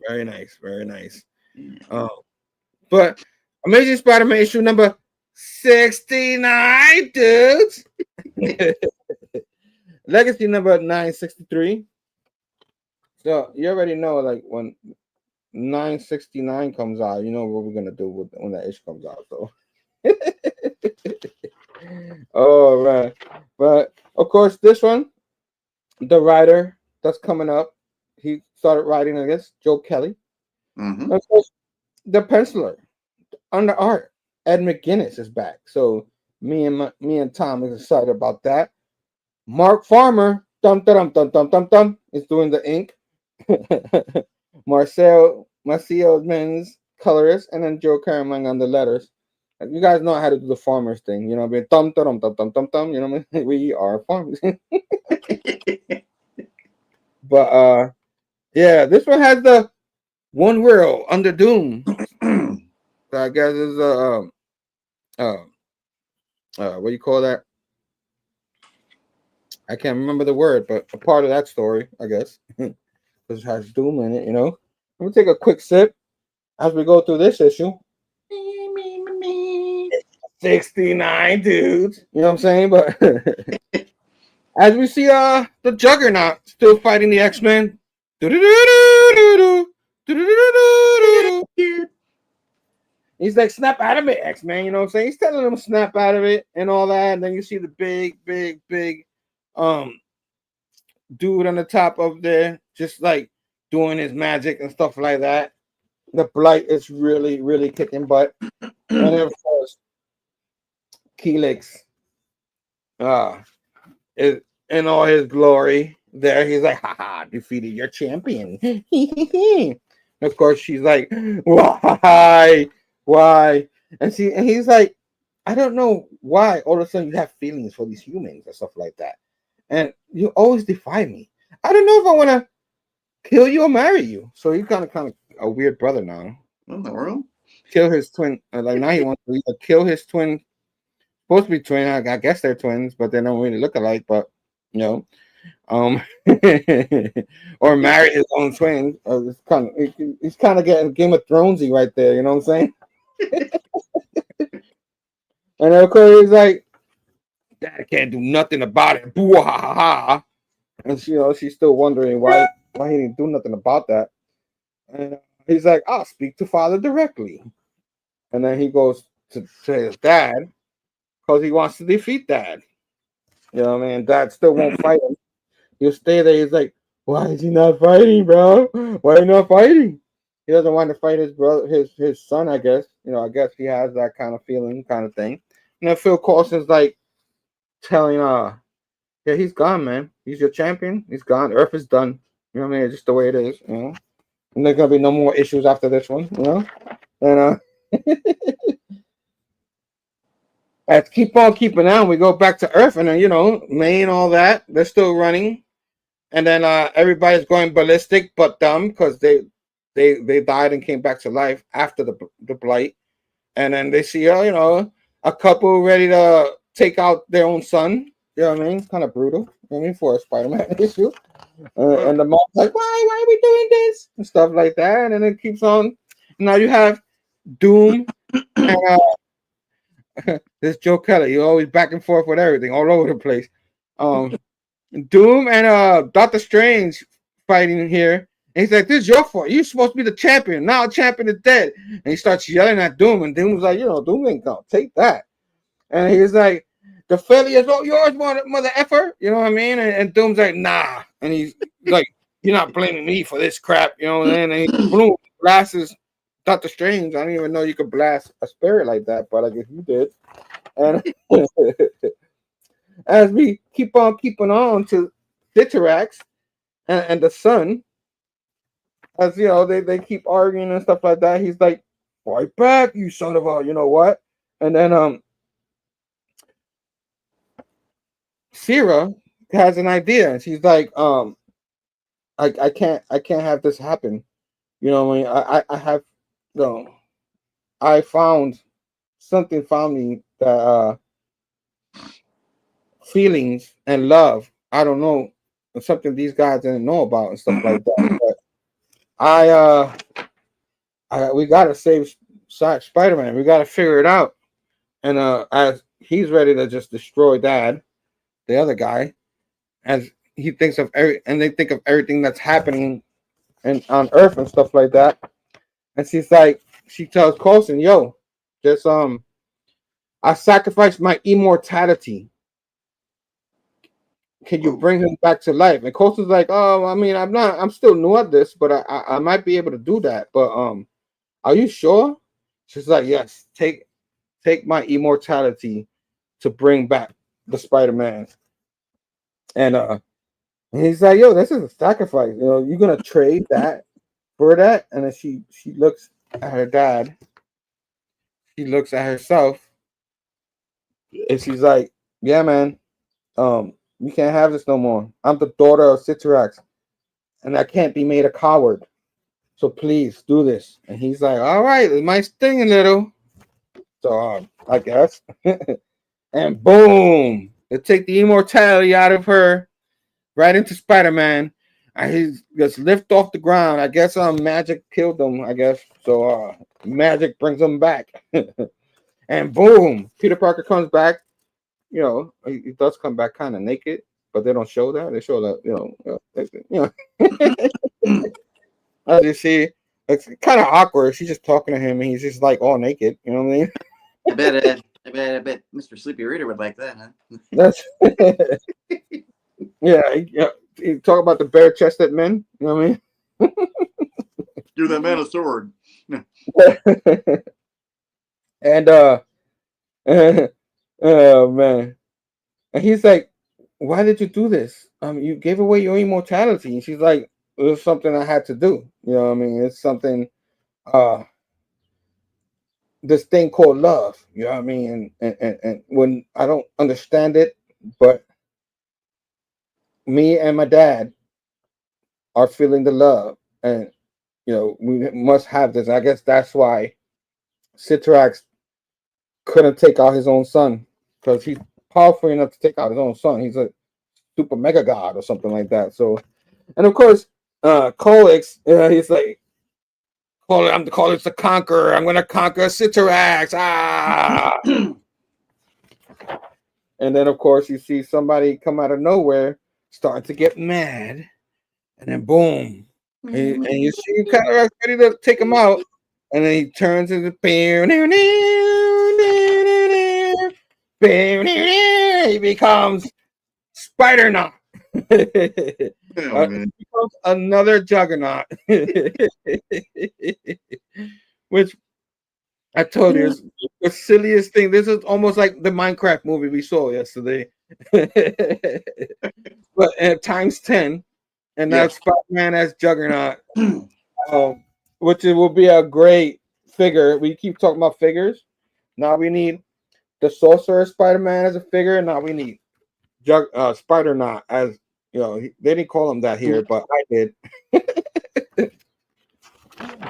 But Amazing Spider-Man issue number 69, dudes. Legacy number 963. So you already know, like when 969 comes out, you know what we're gonna do when that issue comes out. So, all right, but of course, this one, the writer that's coming up, he started writing, I guess, Joe Kelly. Of course, the penciler on the art, Ed McGuinness is back. So me and Tom is excited about that. Mark Farmer, is doing the ink. Marcel Men's colorist, and then Joe Caramang on the letters. You guys know how to do the farmers thing, you know what I mean? You know what I mean? We are farmers. But yeah, this one has the One World Under Doom. So I guess it's what do you call that? I can't remember the word, but a part of that story, I guess. Because it has Doom in it, Let me take a quick sip as we go through this issue. 69 dudes. You know what I'm saying? But as we see the Juggernaut still fighting the X-Men. He's like, snap out of it, X-Men. You know what I'm saying? He's telling them snap out of it and all that. And then you see the big dude on the top of there, just like doing his magic and stuff like that. The Blight is really kicking butt. And then of course, Kix, is in all his glory. There, he's like, haha, defeated your champion. Of course, she's like, why? And he's like, I don't know why all of a sudden you have feelings for these humans and stuff like that. And you always defy me. I don't know if I want to kill you or marry you. So he's kind of a weird brother now. What in the world? Kill his twin. Like now he wants to either kill his twin. Supposed to be twin. I guess they're twins, but they don't really look alike. But you know, or marry his own twin. He's kind of getting Game of Thronesy right there. You know what I'm saying? And of course he's like, Dad can't do nothing about it. Boo-ha-ha-ha. And she's still wondering why he didn't do nothing about that. And he's like, I'll speak to Father directly. And then he goes to his dad because he wants to defeat Dad. You know what I mean? Dad still won't fight him. He'll stay there. He's like, why is he not fighting, bro? Why are you not fighting? He doesn't want to fight his brother, his son, I guess. I guess he has that kind of feeling, kind of thing. And then Phil Coulson's like telling, yeah, he's gone, man. He's your champion. He's gone. Earth is done. You know what I mean? It's just the way it is, And there's gonna be no more issues after this one, And as keep on keeping on, we go back to Earth, and then May and all that, they're still running, and then everybody's going ballistic, but dumb because they died and came back to life after the Blight, and then they see a couple ready to take out their own son. You know what I mean? Kind of brutal. You know what I mean, for a Spider-Man issue. And the mom's like, why are we doing this? And stuff like that. And then it keeps on. Now you have Doom and this Joe Kelly. You're always back and forth with everything all over the place. Doom and Doctor Strange fighting here. And he's like, this is your fault. You're supposed to be the champion. Now the champion is dead. And he starts yelling at Doom. And Doom's like, Doom ain't gonna take that. And he's like, the failure is all yours, mother effer. You know what I mean? And Doom's like, nah. And he's like, you're not blaming me for this crap. You know what I mean? And he boom, blasts Doctor Strange. I didn't even know you could blast a spirit like that, but I guess you did. And as we keep on keeping on to Citarax and the Sun, as they keep arguing and stuff like that, he's like, fight back, you son of a, you know what? And then Sierra has an idea, and she's like, I can't have this happen. You know what I mean? I have I found me that feelings and love, I don't know, something these guys didn't know about and stuff like that. But we gotta save Spider-Man. We gotta figure it out. And as he's ready to just destroy Dad, the other guy, as he thinks of and they think of everything that's happening and on Earth and stuff like that. And she tells Coulson, yo, just I sacrificed my immortality. Can you bring him back to life? And Coulson's like, oh, I mean, I'm still new at this, but I might be able to do that. But are you sure? She's like, yes, take my immortality to bring back the Spider-Man. And he's like, yo, this is a sacrifice. You're gonna trade that for that. And then she looks at her dad. She looks at herself, and she's like, yeah, man, you can't have this no more. I'm the daughter of Citarax, and I can't be made a coward. So please do this. And he's like, all right, it might sting a little. So I guess. And boom, they take the immortality out of her, right into Spider-Man. And he gets lifted off the ground. I guess magic killed him, I guess. So magic brings him back. And boom, Peter Parker comes back. You know, he does come back kind of naked, but they don't show that. They show that, as you see, it's kind of awkward. She's just talking to him, and he's just like all naked. You know what I mean? I bet Mr. Sleepy Reader would like that, huh? That's yeah. You talk about the bare-chested men. You know what I mean? Give that man a sword. And oh man, and he's like, "Why did you do this? You gave away your immortality." And she's like, "It was something I had to do." You know what I mean? It's something. This thing called love. You know what I mean? And when I don't understand it, but me and my dad are feeling the love, and we must have this. I guess that's why Citrax couldn't take out his own son, because he's powerful enough to take out his own son. He's a super mega god or something like that. So, and of course, Colix, he's like, I'm the Colix the Conqueror. I'm gonna conquer Citrax. Ah! And then, of course, you see somebody come out of nowhere, starting to get mad, and then boom, and you see Citrax ready to take him out, and then he turns into he becomes Spider-Knot. He becomes another Juggernaut. Which I told you is the silliest thing. This is almost like the Minecraft movie we saw yesterday. But at times 10, and that's Spider-Man as Juggernaut. Which it will be a great figure. We keep talking about figures. Now we need the Sorcerer Spider-Man as a figure. Now we need Spider-Knot as, they didn't call him that here, but I did.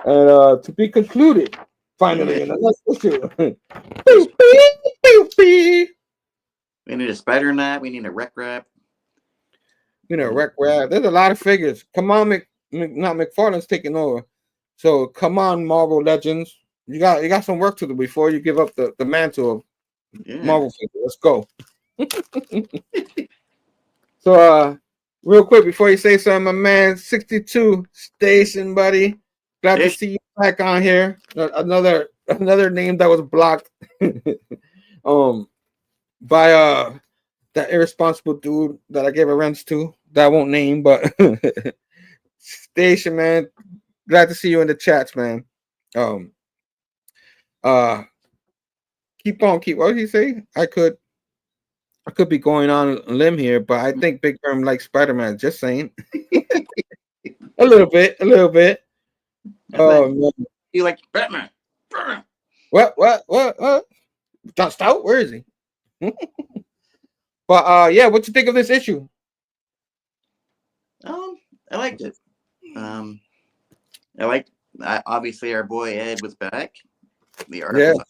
And to be concluded, finally, in the next issue. We need a Spider-Knot. We need a Wreck Wrap. Wreck Wrap. There's a lot of figures. Come on, not McFarlane's taking over. So come on, Marvel Legends. You got some work to do before you give up the mantle of Marvel figure. Let's go. So real quick before you say something, my man 62 Station, buddy. Glad to see you back on here. Another name that was blocked by that irresponsible dude that I gave a wrench to. That I won't name, but Station, man. Glad to see you in the chats, man. Keep on. What did he say? I could be going on a limb here, but I think Big Herm likes Spider-Man. Just saying. a little bit. Oh man. You like Batman? What? John Stout? Where is he? But yeah, what you think of this issue? I liked it. Obviously our boy Ed was back. The art was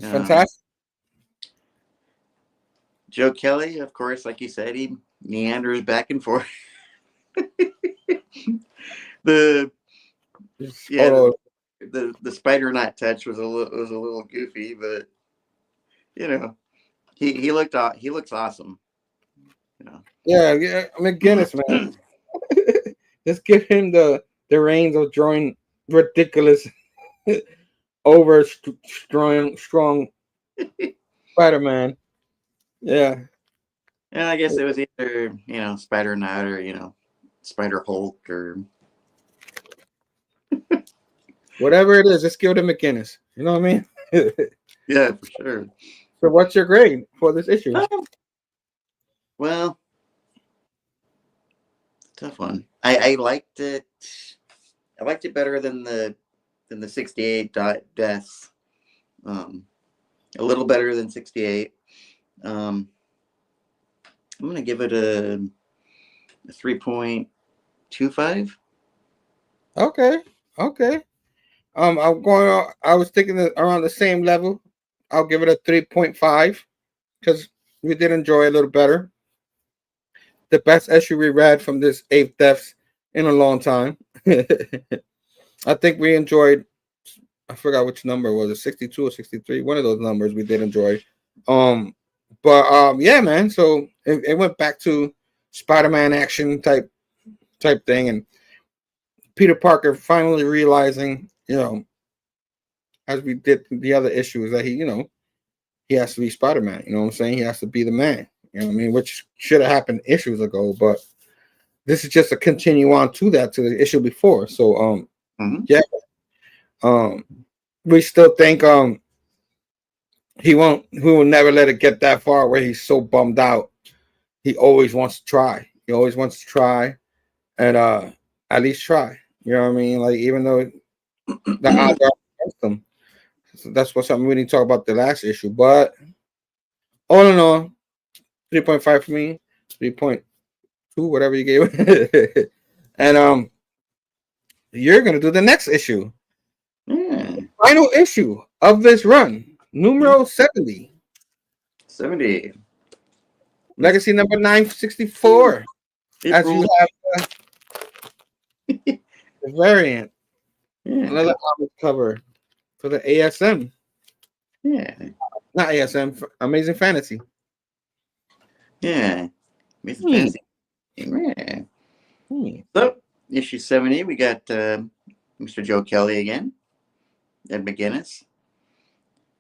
fantastic. Joe Kelly, of course, like you said, he meanders back and forth. the Spider-Knot touch was a little goofy, but he looks awesome. Yeah, McGinnis, man. Just give him the reins of drawing ridiculous over strong Spider-Man. Yeah. And I guess it was either, Spider-Knot or, Spider-Hulk or whatever it is, just give it to McGinnis. You know what I mean? Yeah, for sure. So what's your grade for this issue? Well, tough one. I liked it. I liked it better than the 68 deaths. A little better than 68. I'm gonna give it a 3.25. Okay. I was thinking that around the same level. I'll give it a 3.5 because we did enjoy a little better. The best issue we read from this 8th Deaths in a long time. I think we enjoyed I forgot which number was it, 62 or 63. One of those numbers we did enjoy. But yeah, man. So it went back to Spider-Man action type thing, and Peter Parker finally realizing, as we did the other issues, that he has to be Spider-Man. You know what I'm saying? He has to be the man. You know what I mean? Which should have happened issues ago, but this is just a continue on to that, to the issue before. So yeah. We still think he will never let it get that far where he's so bummed out. He always wants to try. He always wants to try and at least try. You know what I mean? Like, even though the odds are against him. So that's what something we didn't talk about the last issue. But all in all, 3.5 for me, 3.2, whatever you gave it. And you're gonna do the next issue. Final issue of this run. Numero 70. 70. Legacy number 964. As you have the variant. Yeah. Another comic cover for the ASM. Yeah. Not ASM, Amazing Fantasy. Yeah. Amazing Fantasy. Yeah. So, issue 70, we got Mr. Joe Kelly again. Ed McGuinness.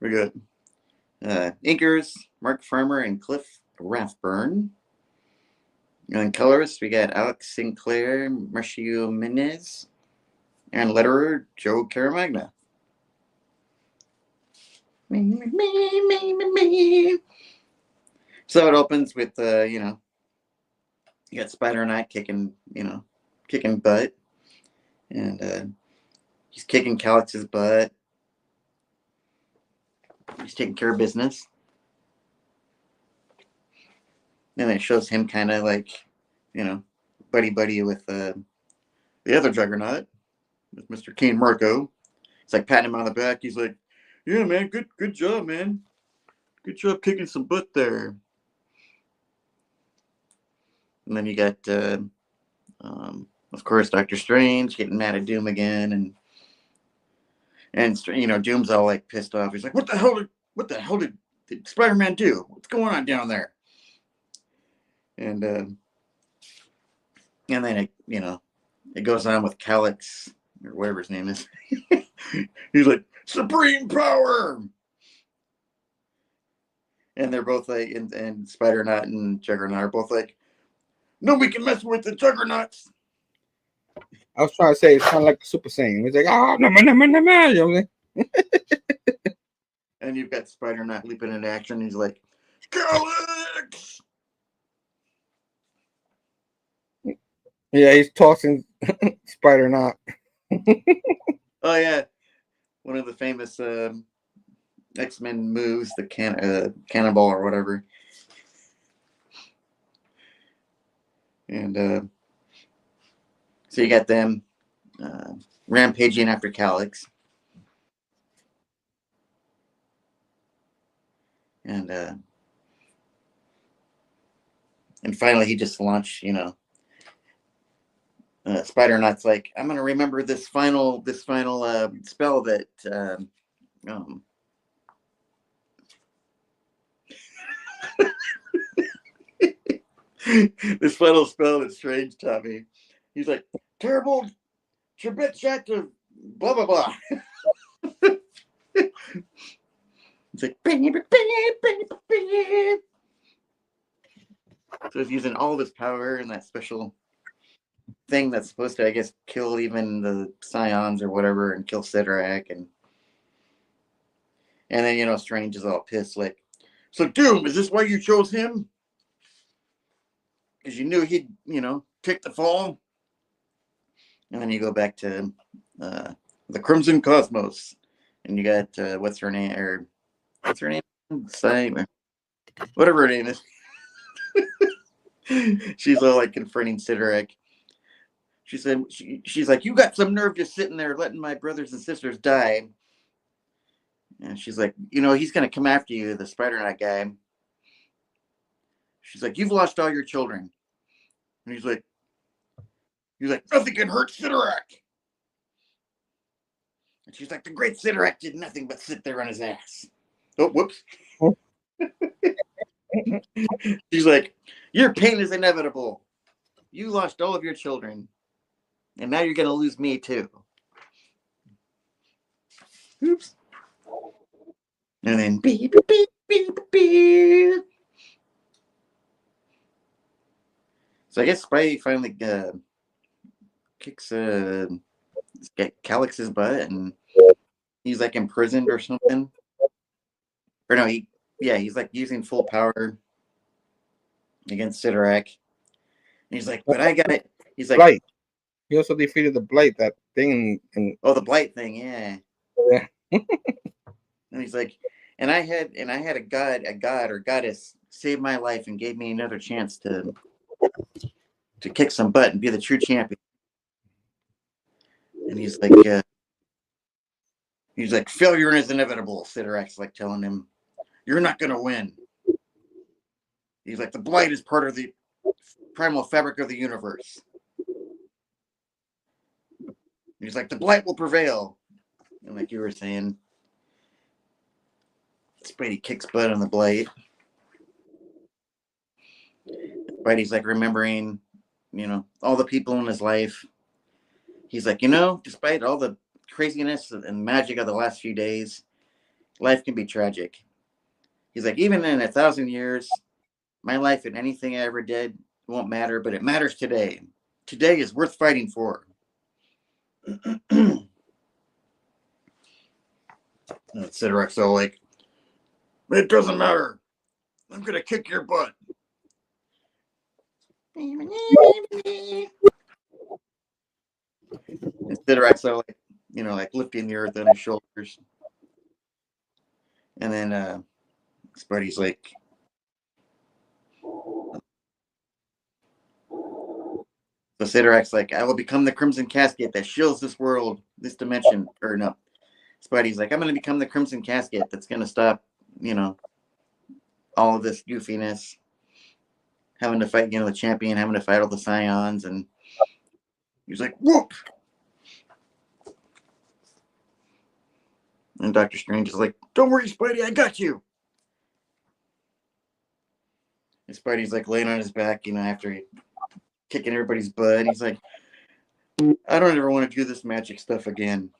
We got inkers, Mark Farmer and Cliff Rathburn. And colorists, we got Alex Sinclair, Marcio Menez, and letterer Joe Caramagna. So it opens with you got Spider-Knight kicking butt, and he's kicking Calix's butt. He's taking care of business. And it shows him kind of like, buddy with the other Juggernaut, with Mr. Kane Marco. It's like patting him on the back. He's like, "Yeah, man, good job, man. Good job kicking some butt there." And then you got, of course, Doctor Strange getting mad at Doom again, and Doom's all like pissed off. He's like, "What the hell did Spider-Man do? What's going on down there?" And then it goes on with Calix or whatever his name is. He's like, "Supreme power," and they're both like, and Spider-Knight and Juggernaut are both like, "No, we can mess with the Juggernauts." I was trying to say it's kind of like the Super Saiyan. It's like, "Oh, no, you know what I'm saying?" And you've got Spider-Knight leaping into action. He's like, "Calix!" Yeah, he's tossing Spider-Knight. Oh yeah, one of the famous X-Men moves, the cannonball or whatever. And so you got them rampaging after Calix. And finally he just launched, Spider-Knight's like, "I'm gonna remember this final spell that this final spell that Strange taught me." He's like, "Terrible Trebet Jack of blah blah blah." It's like, so he's using all of his power and that special thing that's supposed to, I guess, kill even the Scions or whatever, and kill Sidrak, and then Strange is all pissed, like, "So Doom, is this why you chose him? Because you knew he'd take the fall?" And then you go back to the Crimson Cosmos, and you got what's her name? Whatever her name is. She's all like confronting Sidrak. She said, she's like, "You got some nerve just sitting there letting my brothers and sisters die." And she's like, "He's going to come after you, the Spider-Knight guy." She's like, "You've lost all your children." And he's like, "Nothing can hurt Sidrak." And she's like, the great Sidorak did nothing but sit there on his ass. Oh, whoops. She's like, your pain is inevitable. You lost all of your children. And now you're going to lose me, too. Oops. And then beep, beep, beep, beep, beep. So I guess Spidey finally kicks Calix's butt, and he's like imprisoned or something. Or no, he's like using full power against Sidorak. And he's like, but I got it. He's like, Blight. He also defeated the Blight, that thing. the Blight thing, yeah. Yeah. And he's like, and I had a god or goddess save my life and gave me another chance to kick some butt and be the true champion. And he's like, failure is inevitable. Sidorak's like telling him, you're not gonna win. He's like, the Blight is part of the primal fabric of the universe. He's like, the Blight will prevail. And like you were saying, Spidey kicks butt on the Blight. Spidey's like remembering, all the people in his life. He's like, despite all the craziness and magic of the last few days, life can be tragic. He's like, even in 1,000 years, my life and anything I ever did won't matter, but it matters today. Today is worth fighting for. Sidorak's all like, it doesn't matter. I'm going to kick your butt. And Sidorak's all like, like lifting the earth on his shoulders. And then Spidey's like, so Sidorak's like, I will become the Crimson Casket that shields this world, this dimension. Or no, Spidey's like, I'm going to become the Crimson Casket that's going to stop, all of this goofiness. Having to fight, the champion, having to fight all the Scions. And he's like, whoop! And Dr. Strange is like, don't worry, Spidey, I got you. And Spidey's like laying on his back, after kicking everybody's butt. He's like, I don't ever want to do this magic stuff again.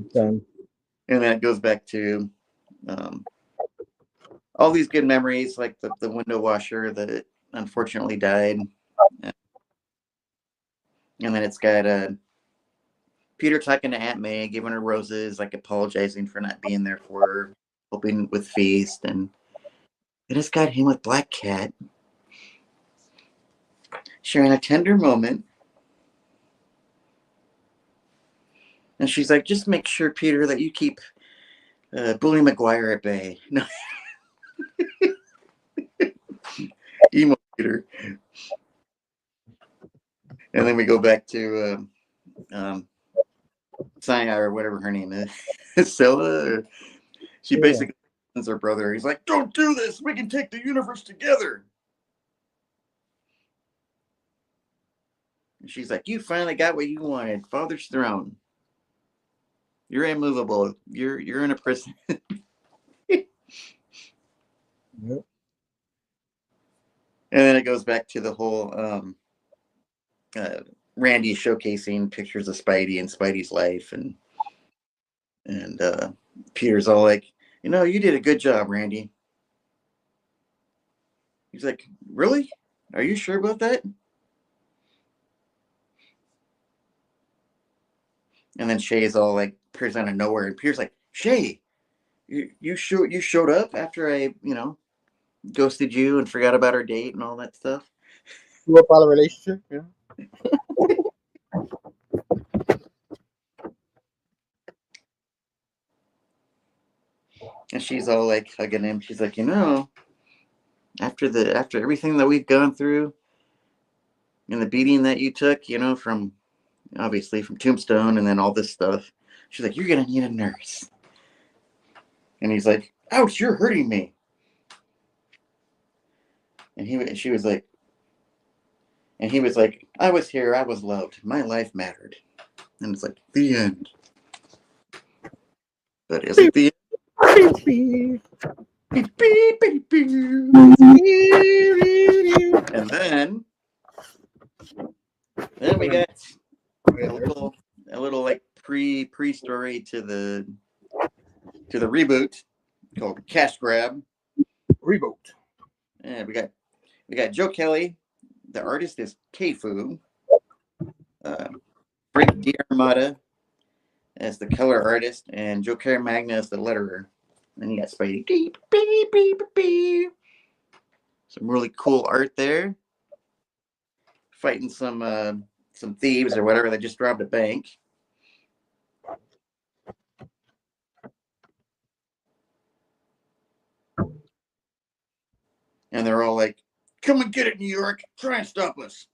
And then it goes back to all these good memories, like the window washer that unfortunately died. And then it's got Peter talking to Aunt May, giving her roses, like apologizing for not being there for her, helping with Feast. And then it's got him with Black Cat, sharing a tender moment. And she's like, just make sure, Peter, that you keep Bully Maguire at bay. No. Emo Peter. And then we go back to Saya, or whatever her name is. Scylla. She basically is her brother. He's like, don't do this. We can take the universe together. And she's like, you finally got what you wanted. Father's throne. You're immovable. You're in a prison. Yep. And then it goes back to the whole Randy showcasing pictures of Spidey and Spidey's life, and Peter's all like, you did a good job, Randy. He's like, really? Are you sure about that? And then Shay's all like, appears out of nowhere, and Peter's like, Shay, you showed up after I ghosted you and forgot about our date and all that stuff. Grew up out of relationship, And she's all like hugging him. She's like, after everything that we've gone through and the beating that you took, from Tombstone and then all this stuff, she's like, you're gonna need a nurse. And he's like, ouch, you're hurting me. And she was like, And he was like, I was here, I was loved, my life mattered. And it's like, the end. But is it the end? And then we got a little like pre-story to the reboot called Cash Grab. Reboot. And we got Joe Kelly. The artist is Keifu. Frank D'Armata as the color artist, and Joe Caramagna as the letterer. And you got Spidey. Beep, beep, beep, beep. Some really cool art there. Fighting some thieves or whatever that just robbed a bank. And they're all like, come and get it, New York. Try and stop us.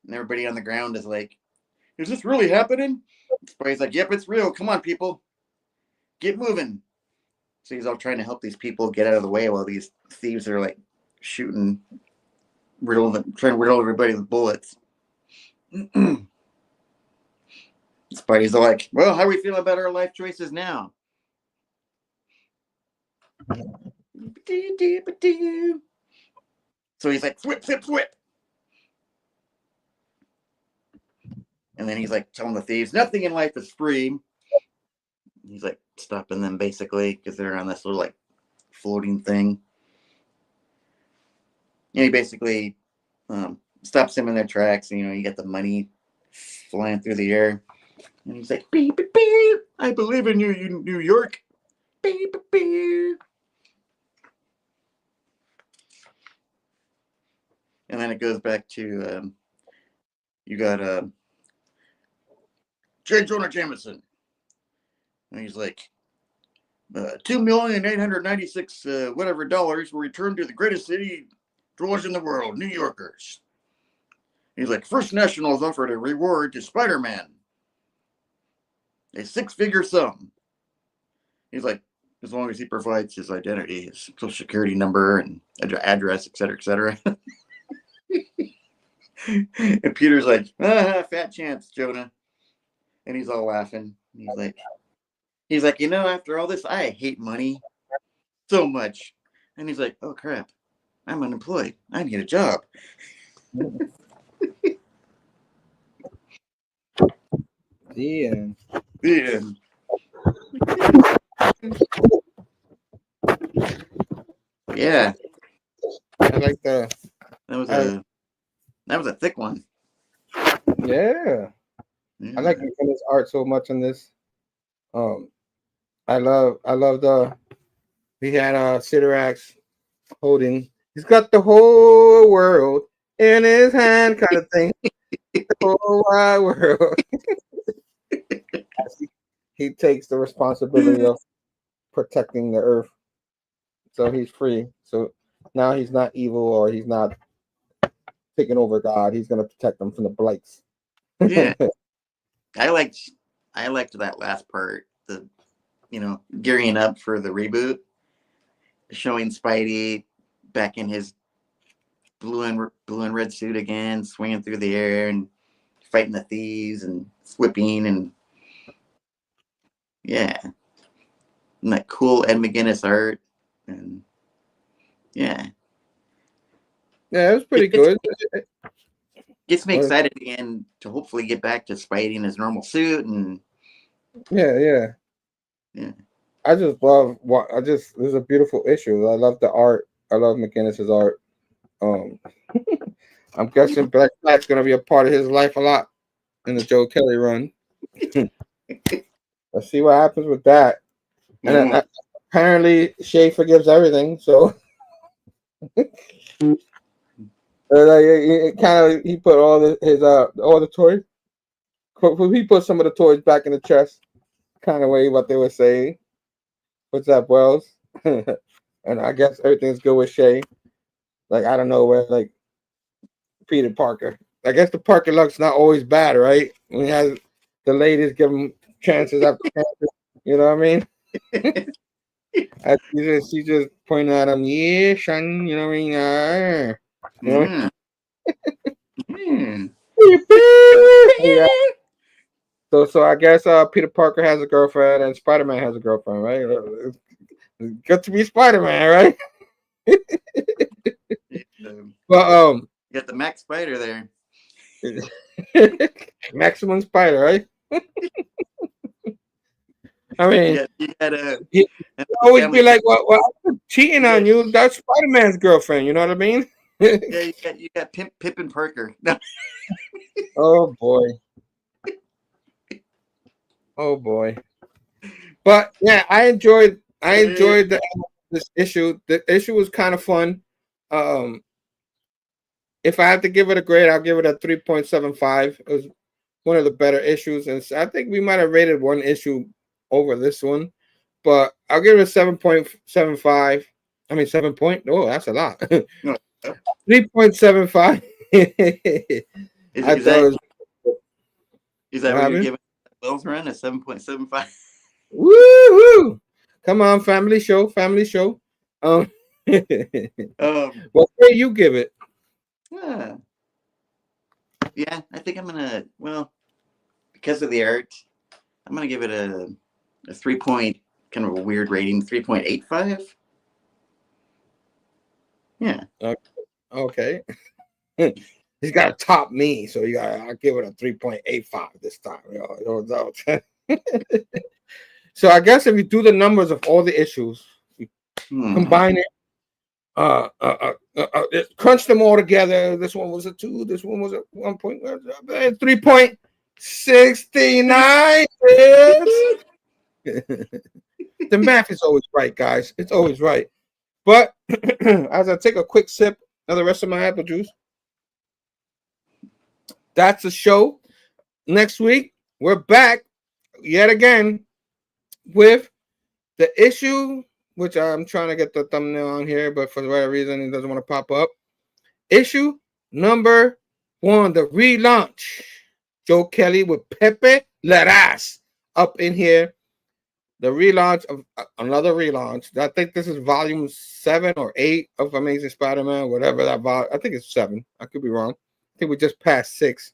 And everybody on the ground is like, is this really happening? Spidey's like, yep, it's real. Come on, people. Get moving. So he's all trying to help these people get out of the way while these thieves are like shooting, trying to riddle everybody with bullets. Spidey's all like, well, how are we feeling about our life choices now? So he's like, whip, whip, whip. And then he's like telling the thieves, nothing in life is free. He's like stopping them basically because they're on this little like floating thing. And he basically stops them in their tracks. And, you get the money flying through the air. And he's like, beep, beep, beep. I believe in you, New York. Beep, beep, beep. And then it goes back to you got J. Jonah Jameson. And he's like, $2,896,000 whatever dollars were returned to the greatest city dwellers in the world, New Yorkers. He's like, First National has offered a reward to Spider-Man, a 6-figure sum. He's like, as long as he provides his identity, his social security number and address, et cetera, And Peter's like, fat chance, Jonah. And he's all laughing. He's like, after all this, I hate money so much. And he's like, oh crap, I'm unemployed. I need a job. The end. Yeah. I like the. That was a thick one. Yeah. I like McKenna's art so much in this. I love we had Siderax holding. He's got the whole world in his hand, kind of thing. The whole wide world. He takes the responsibility of protecting the earth, so he's free. So now he's not evil or he's not taking over God. He's going to protect them from the blights. Yeah. I liked that last part, the gearing up for the reboot, showing Spidey back in his blue and red suit again, swinging through the air and fighting the thieves and flipping and and that cool Ed McGuinness art and yeah, it was pretty good. Gets me excited again to hopefully get back to Spidey in his normal suit and yeah. I just love this is a beautiful issue. I love the art. I love McGuinness's art. I'm guessing Black Cat's gonna be a part of his life a lot in the Joe Kelly run. Let's see what happens with that. And apparently Shay forgives everything, so he put all the toys. He put some of the toys back in the chest, kind of way what they were saying. What's up, Wells? And I guess everything's good with Shay. Like I don't know where Peter Parker. I guess the Parker luck's not always bad, right? We have the ladies give him chances after chances. You know what I mean? She just pointing at him, yeah, son. You know what I mean? You know? Yeah. So I guess Peter Parker has a girlfriend and Spider-Man has a girlfriend, right? It's good to be Spider-Man, right? But you got the Max Spider there. Maximum Spider, right? I mean, you got you always be like, well, I'm cheating on you. That's Spider-Man's girlfriend. You know what I mean? Yeah, you got Pip and Parker. No. Oh boy. Oh boy. But yeah, I enjoyed this issue. The issue was kind of fun. If I had to give it a grade, I'll give it a 3.75. It was one of the better issues, and I think we might have rated one issue over this one, but I'll give it a 7.75. I mean 7 point. Oh, that's a lot. 3.75. Is that what you're giving Will's run? A 7.75? Woo! Come on, family show. What grade you give it? Yeah, I think I'm gonna. Well, because of the art, I'm gonna give it a 3 point, kind of a weird rating, 3.85. Yeah. Okay. He's got to top me, so I'll give it a 3.85 this time. So I guess if you do the numbers of all the issues, combine it, crunch them all together. This one was a 2. This one was a 3.69. The math is always right, guys. It's always right. But as I take a quick sip of the rest of my apple juice, that's the show. Next week, we're back yet again with the issue, which I'm trying to get the thumbnail on here, but for whatever reason, it doesn't want to pop up. Issue number 1, the relaunch. Joe Kelly with Pepe Larraz up in here. The relaunch of another relaunch. I think this is volume 7 or 8 of Amazing Spider-Man, whatever that volume. I think it's 7. I could be wrong. I think we just passed 6.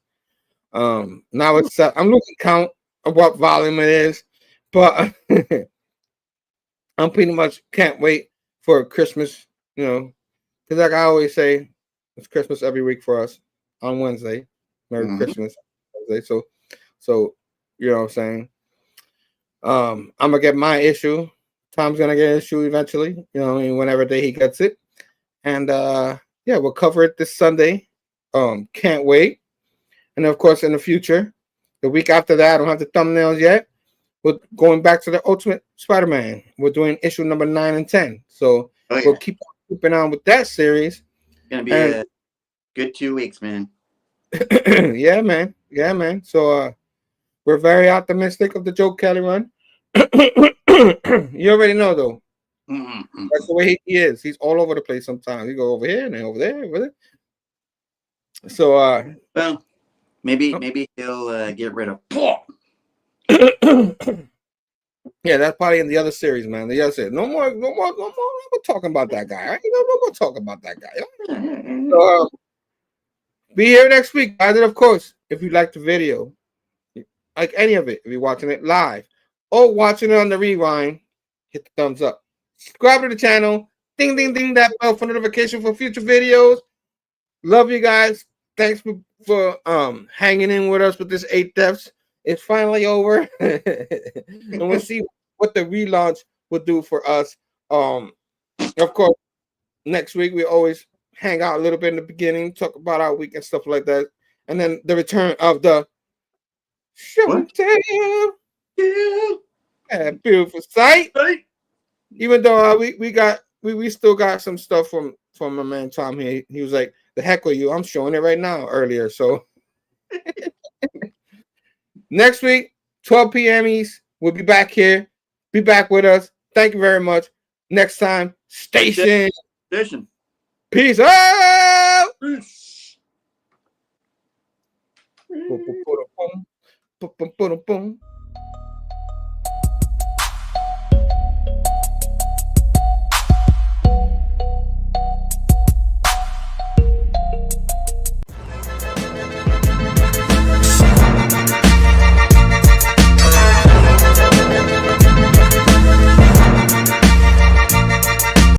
Now it's I'm losing count of what volume it is, but I'm pretty much can't wait for Christmas, because like I always say, it's Christmas every week for us on Wednesday. Merry Christmas Wednesday. So you know what I'm saying. I'm gonna get my issue. Tom's gonna get an issue eventually, whenever day he gets it. And yeah, we'll cover it this Sunday. Can't wait. And of course, in the future, the week after that, I don't have the thumbnails yet. We're going back to the Ultimate Spider-Man. We're doing issue number 9 and 10. So we'll keeping on with that series. It's gonna be a good 2 weeks, man. Yeah, man. So we're very optimistic of the Joe Kelly run. You already know, though. That's the way he is. He's all over the place sometimes. He go over here and then over there. So well, maybe he'll get rid of yeah, that's probably in the other series, man. The other series. No more talking about that guy. Right? No more talking about that guy. So, be here next week, guys. And of course, if you like the video, like any of it, if you're watching it live or watching it on the rewind, hit the thumbs up. Subscribe to the channel. Ding, ding, ding that bell for notification for future videos. Love you guys. Thanks for hanging in with us with this 8 deaths. It's finally over. And we'll see what the relaunch will do for us. Of course, next week we always hang out a little bit in the beginning, talk about our week and stuff like that. And then the return of the show. Yeah, beautiful sight. Even though we still got some stuff from my man Tom here. He was like, the heck with you. I'm showing it right now earlier. So next week, 12 p.m. East, we'll be back here. Be back with us. Thank you very much. Next time, station. Peace out. Peace.